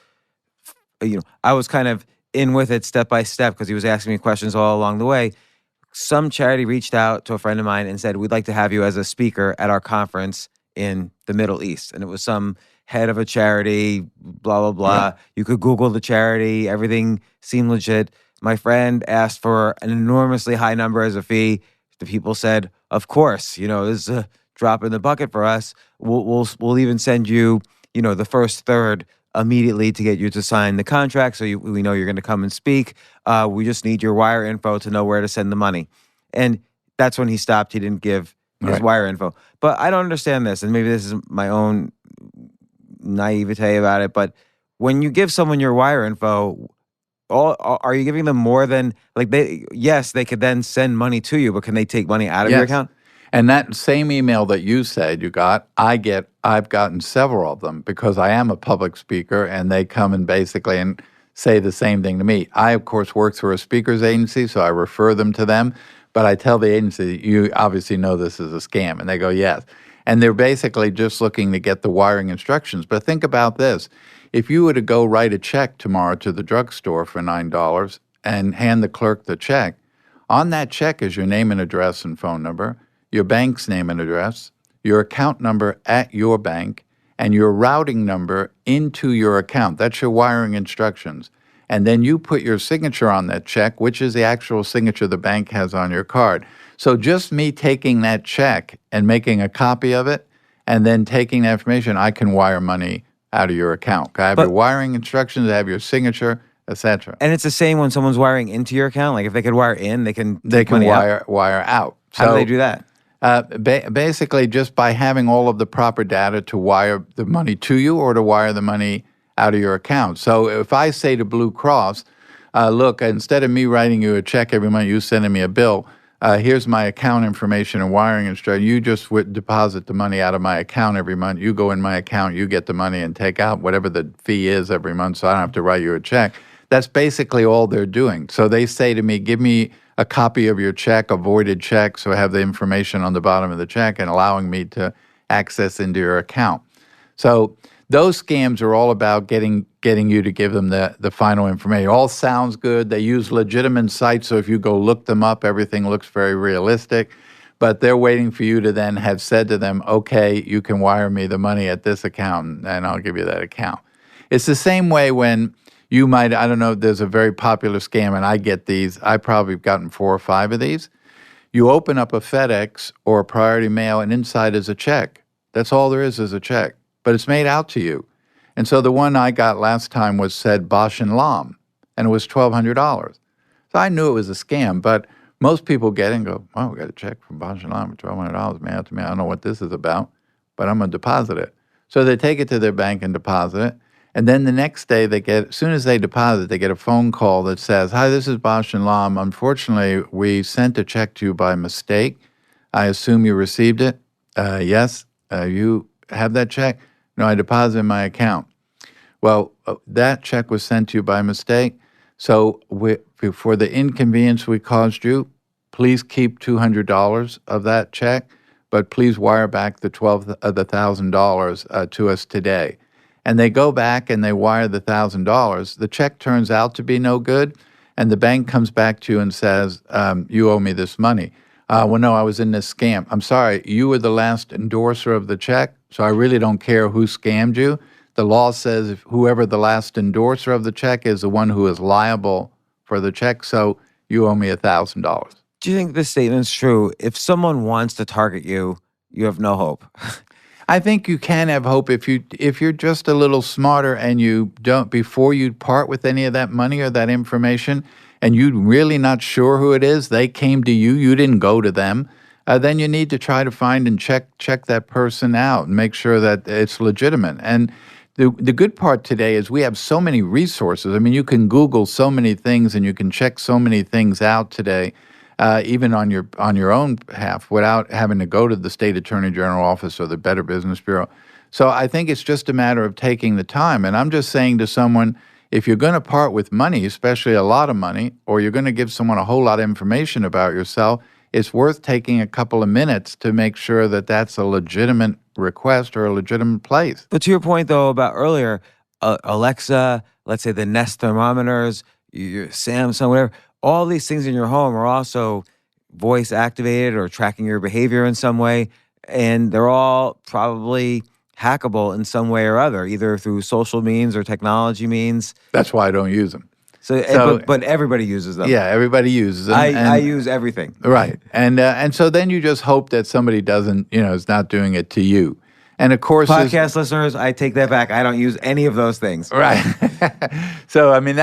I was kind of in with it step by step because he was asking me questions all along the way. Some charity reached out to a friend of mine and said, we'd like to have you as a speaker at our conference in the Middle East. And it was some head of a charity, blah, blah, blah. Yeah. You could Google the charity. Everything seemed legit. My friend asked for an enormously high number as a fee. The people said, of course, this is a drop in the bucket for us. We'll even send you, the first third immediately to get you to sign the contract, so we know you're going to come and speak. We just need your wire info to know where to send the money. And that's when he stopped. He didn't give his wire info. But I don't understand this, and maybe this is my own naivete about it, but when you give someone your wire info, are you giving them more than, they could then send money to you, but can they take money out of your account? And that same email that you said you got, I've gotten several of them because I am a public speaker, and they come and basically and say the same thing to me. I, of course, work through a speaker's agency, so I refer them to them, but I tell the agency, you obviously know this is a scam, and they go, yes. And they're basically just looking to get the wiring instructions. But think about this. If you were to go write a check tomorrow to the drugstore for $9 and hand the clerk the check, on that check is your name and address and phone number, your bank's name and address, your account number at your bank, and your routing number into your account. That's your wiring instructions. And then you put your signature on that check, which is the actual signature the bank has on your card. So just me taking that check and making a copy of it and then taking that information, I can wire money out of your account. I have your wiring instructions, I have your signature, etc. And it's the same when someone's wiring into your account? Like if they could wire in, they can wire out. How do they do that? Basically just by having all of the proper data to wire the money to you or to wire the money out of your account. So if I say to Blue Cross, look, instead of me writing you a check every month, you sending me a bill, here's my account information and wiring instruction. You just would deposit the money out of my account every month. You go in my account, you get the money and take out whatever the fee is every month, so I don't have to write you a check. That's basically all they're doing. So they say to me, give me a copy of your check, a voided check, so I have the information on the bottom of the check and allowing me to access into your account. So those scams are all about getting you to give them the final information. It all sounds good. They use legitimate sites, so if you go look them up, everything looks very realistic. But they're waiting for you to then have said to them, okay, you can wire me the money at this account, and I'll give you that account. It's the same way when you might, I don't know, there's a very popular scam, and I get these. I probably have gotten 4 or 5 of these. You open up a FedEx or a Priority Mail, and inside is a check. That's all there is a check. But it's made out to you. And so the one I got last time said Bosch and Lomb, and it was $1,200. So I knew it was a scam, but most people get it and go, wow, we got a check from Bosch and Lomb for $1,200 made out to me. I don't know what this is about, but I'm going to deposit it. So they take it to their bank and deposit it. And then the next day, as soon as they deposit, they get a phone call that says, hi, this is Bosch and Lomb. Unfortunately, we sent a check to you by mistake. I assume you received it. Yes. You have that check? No, I deposited in my account. Well, that check was sent to you by mistake. So for the inconvenience we caused you, please keep $200 of that check, but please wire back the $1,000 to us today. And they go back and they wire the $1,000. The check turns out to be no good, and the bank comes back to you and says, you owe me this money. Well, no, I was in this scam. I'm sorry, you were the last endorser of the check, so I really don't care who scammed you. The law says if whoever the last endorser of the check is the one who is liable for the check, so you owe me $1,000. Do you think this statement's true? If someone wants to target you, you have no hope. I think you can have hope if you're just a little smarter and you don't, before you part with any of that money or that information, and you're really not sure who it is, they came to you, you didn't go to them, then you need to try to find and check that person out and make sure that it's legitimate. And the good part today is we have so many resources. I mean, you can Google so many things and you can check so many things out today, even on your own behalf, without having to go to the state attorney general office or the Better Business Bureau. So I think it's just a matter of taking the time. And I'm just saying to someone, if you're going to part with money, especially a lot of money, or you're going to give someone a whole lot of information about yourself, it's worth taking a couple of minutes to make sure that that's a legitimate request or a legitimate place. But to your point, though, about earlier, Alexa, let's say the Nest thermometers, your Samsung, whatever, all these things in your home are also voice activated or tracking your behavior in some way, and they're all probably hackable in some way or other, either through social means or technology means. That's why I don't use them. So but everybody uses them. Yeah, everybody uses them. I use everything. Right. And so then you just hope that somebody doesn't, is not doing it to you. And of course, Podcast listeners, I take that back. I don't use any of those things. Right. So, I mean,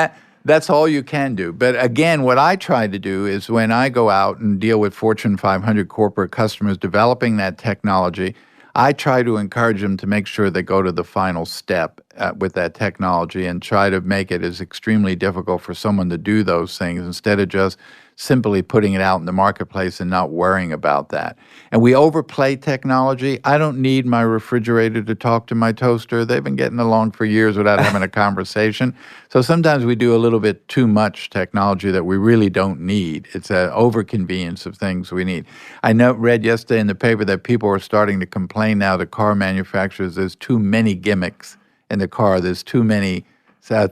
that's all you can do. But again, what I try to do is when I go out and deal with Fortune 500 corporate customers developing that technology, I try to encourage them to make sure they go to the final step with that technology and try to make it as extremely difficult for someone to do those things instead of just simply putting it out in the marketplace and not worrying about that. And we overplay technology. I don't need my refrigerator to talk to my toaster. They've been getting along for years without having a conversation. So sometimes we do a little bit too much technology that we really don't need. It's an overconvenience of things we need. I read yesterday in the paper that people are starting to complain now to car manufacturers there's too many gimmicks in the car. There's too many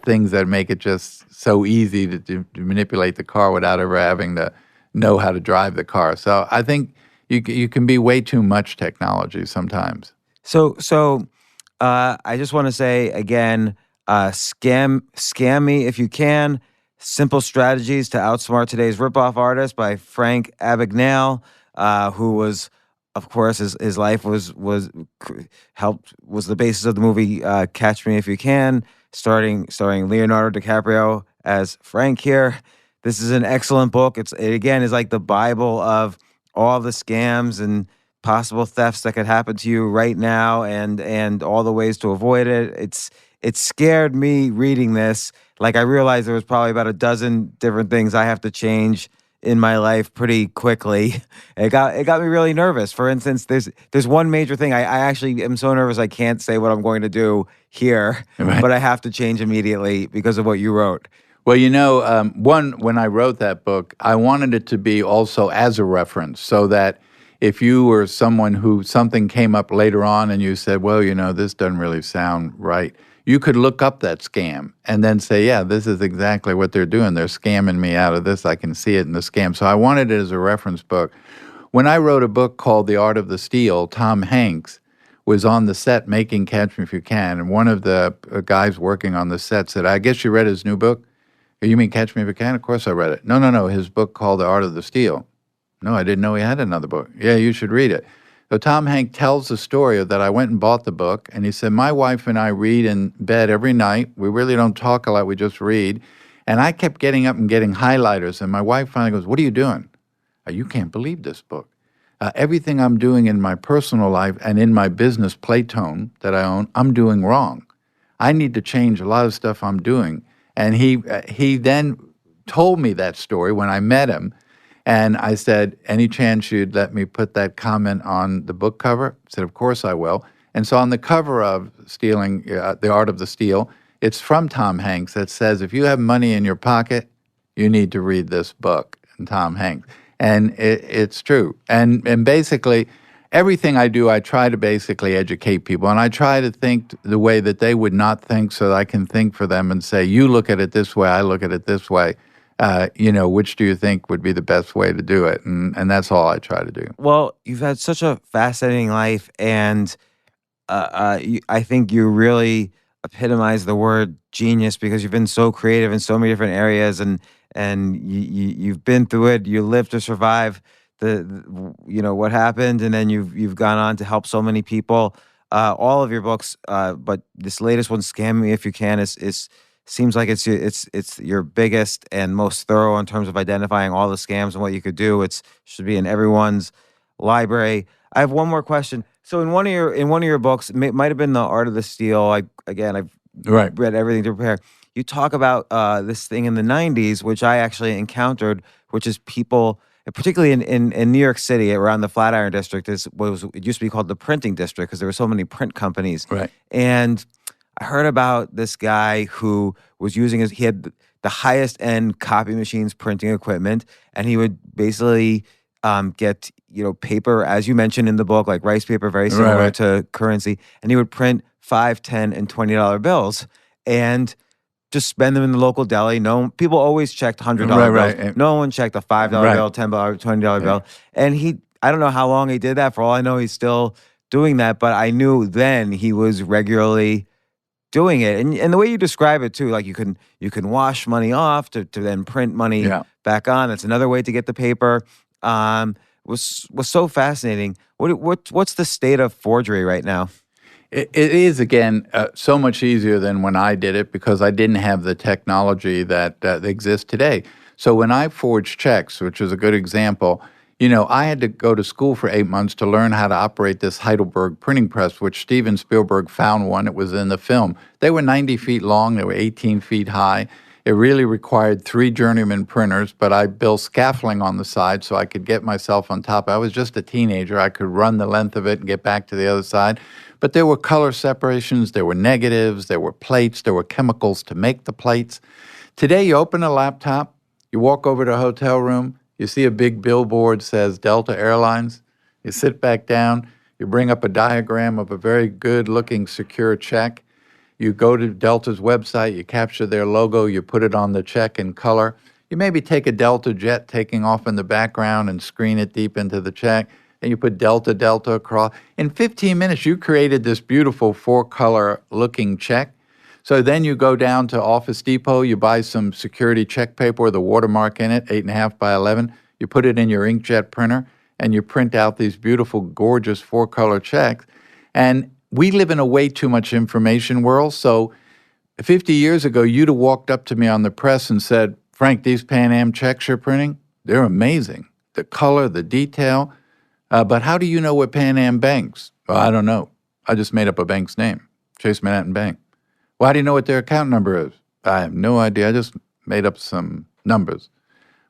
things that make it just so easy to manipulate the car without ever having to know how to drive the car. So I think you can be way too much technology sometimes. So I just want to say again, scam me if you can. Simple Strategies to Outsmart Today's Ripoff Artist by Frank Abagnale, who was, of course, his life was the basis of the movie Catch Me If You Can, starring Leonardo DiCaprio as Frank here. This is an excellent book. It again is like the Bible of all the scams and possible thefts that could happen to you right now, and all the ways to avoid it. It scared me reading this. Like, I realized there was probably about a dozen different things I have to change in my life pretty quickly. It got me really nervous. For instance, there's one major thing. I actually am so nervous I can't say what I'm going to do here, Right. But I have to change immediately because of what you wrote. Well, when I wrote that book, I wanted it to be also as a reference so that if you were someone who something came up later on and you said, well, this doesn't really sound right, you could look up that scam and then say, yeah, this is exactly what they're doing. They're scamming me out of this. I can see it in the scam. So I wanted it as a reference book. When I wrote a book called The Art of the Steal, Tom Hanks was on the set making Catch Me If You Can, and one of the guys working on the set said, I guess you read his new book? You mean Catch Me If You Can? Of course I read it. No, his book called The Art of the Steal. No, I didn't know he had another book. Yeah, you should read it. So Tom Hanks tells the story of that I went and bought the book, and he said, my wife and I read in bed every night. We really don't talk a lot, we just read. And I kept getting up and getting highlighters, and my wife finally goes, what are you doing? You can't believe this book. Everything I'm doing in my personal life and in my business Playtone that I own, I'm doing wrong. I need to change a lot of stuff I'm doing. And he then told me that story when I met him. And I said, any chance you'd let me put that comment on the book cover? He said, of course I will. And so on the cover of Stealing, The Art of the Steal, it's from Tom Hanks that says, if you have money in your pocket, you need to read this book, and Tom Hanks. And it's true. And basically, everything I do, I try to basically educate people. And I try to think the way that they would not think so that I can think for them and say, you look at it this way, I look at it this way. Which do you think would be the best way to do it? And that's all I try to do. Well, you've had such a fascinating life, and I think you really epitomize the word genius because you've been so creative in so many different areas, and you've been through it. You lived to survive what happened, and then you've gone on to help so many people. All of your books, but this latest one, "Scam Me If You Can," is seems like it's your biggest and most thorough in terms of identifying all the scams and what you could do. It should be in everyone's library. I have one more question. So in one of your books, might have been The Art of the Steal. I've Right. read everything to prepare. You talk about this thing in the '90s, which I actually encountered, which is people, particularly in New York City, around the Flatiron District, it used to be called the Printing District because there were so many print companies. Right. And I heard about this guy who was he had the highest end copy machines, printing equipment, and he would basically get paper, as you mentioned in the book, like rice paper, very similar to currency, and he would print $5, $10, and $20 bills and just spend them in the local deli. People always checked $100 bills. No one checked a $5 bill, $10, $20 bill. And I don't know how long he did that. For all I know, he's still doing that. But I knew then he was regularly doing it. And the way you describe it too, like you can wash money off to then print money back on. That's another way to get the paper. Was so fascinating. What's the state of forgery right now? It is, again, so much easier than when I did it because I didn't have the technology that exists today. So when I forged checks, which is a good example, I had to go to school for 8 months to learn how to operate this Heidelberg printing press, which Steven Spielberg found one. It was in the film. They were 90 feet long. They were 18 feet high. It really required 3 journeyman printers, but I built scaffolding on the side so I could get myself on top. I was just a teenager. I could run the length of it and get back to the other side. But there were color separations, there were negatives, there were plates, there were chemicals to make the plates. Today, you open a laptop, you walk over to a hotel room, you see a big billboard says Delta Airlines, you sit back down, you bring up a diagram of a very good-looking secure check, you go to Delta's website, you capture their logo, you put it on the check in color. You maybe take a Delta jet taking off in the background and screen it deep into the check, and you put Delta across. In 15 minutes, you created this beautiful 4-color looking check. So then you go down to Office Depot, you buy some security check paper with a watermark in it, 8.5 by 11. You put it in your inkjet printer, and you print out these beautiful, gorgeous 4-color checks. And we live in a way too much information world. So 50 years ago, you'd have walked up to me on the press and said, "Frank, these Pan Am checks you're printing, they're amazing. The color, the detail. But how do you know what Pan Am banks?" "Well, I don't know. I just made up a bank's name, Chase Manhattan Bank." "Well, how do you know what their account number is?" "I have no idea. I just made up some numbers."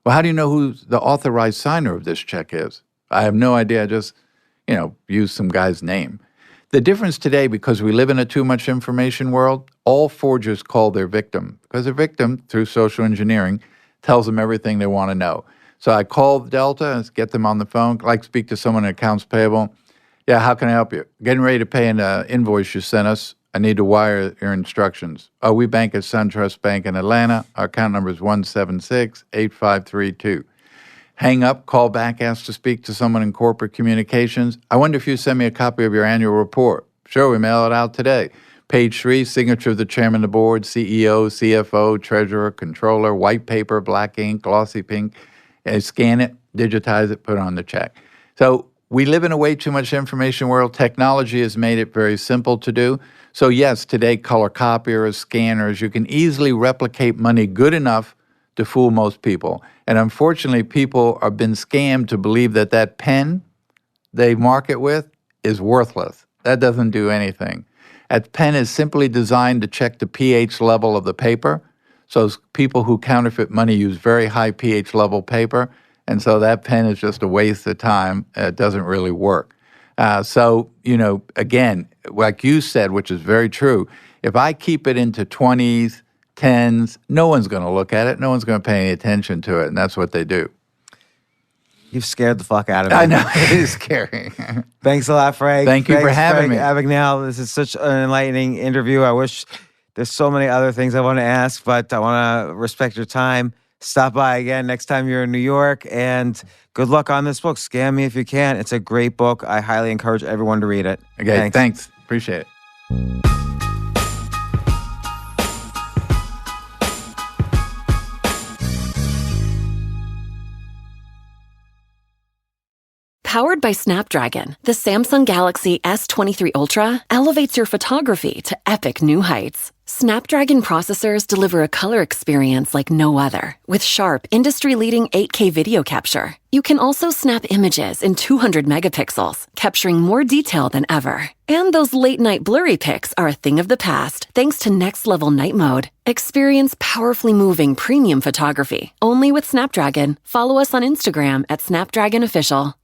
"Well, how do you know who the authorized signer of this check is?" "I have no idea. I just, used some guy's name." The difference today, because we live in a too much information world, all forgers call their victim, because their victim, through social engineering, tells them everything they want to know. So I call Delta and get them on the phone, like speak to someone in accounts payable. "Yeah, how can I help you?" "Getting ready to pay an invoice you sent us. I need to wire your instructions." "Oh, we bank at SunTrust Bank in Atlanta. Our account number is 176-8532. Hang up, call back, ask to speak to someone in corporate communications. "I wonder if you send me a copy of your annual report." "Sure, we mail it out today." Page 3, signature of the chairman of the board, CEO, CFO, treasurer, controller, white paper, black ink, glossy pink. Scan it, digitize it, put it on the check. So we live in a way too much information world. Technology has made it very simple to do. So yes, today color copiers, scanners, you can easily replicate money good enough to fool most people. And unfortunately, people have been scammed to believe that that pen they market with is worthless. That doesn't do anything. That pen is simply designed to check the pH level of the paper. So people who counterfeit money use very high pH level paper, and so that pen is just a waste of time. It doesn't really work. Again, like you said, which is very true, if I keep it into 20s, 10s, no one's going to look at it. No one's going to pay any attention to it, and that's what they do. You've scared the fuck out of me. I know. It is scary. Thanks a lot, Frank. Thank you for having me. Abagnale, this is such an enlightening interview. I wish there's so many other things I want to ask, but I want to respect your time. Stop by again next time you're in New York, and good luck on this book, Scam Me If You Can. It's a great book. I highly encourage everyone to read it. Okay, thanks. Appreciate it. Powered by Snapdragon, the Samsung Galaxy S23 Ultra elevates your photography to epic new heights. Snapdragon processors deliver a color experience like no other, with sharp, industry-leading 8K video capture. You can also snap images in 200 megapixels, capturing more detail than ever. And those late-night blurry pics are a thing of the past, thanks to next-level night mode. Experience powerfully moving premium photography, only with Snapdragon. Follow us on Instagram at Snapdragon Official.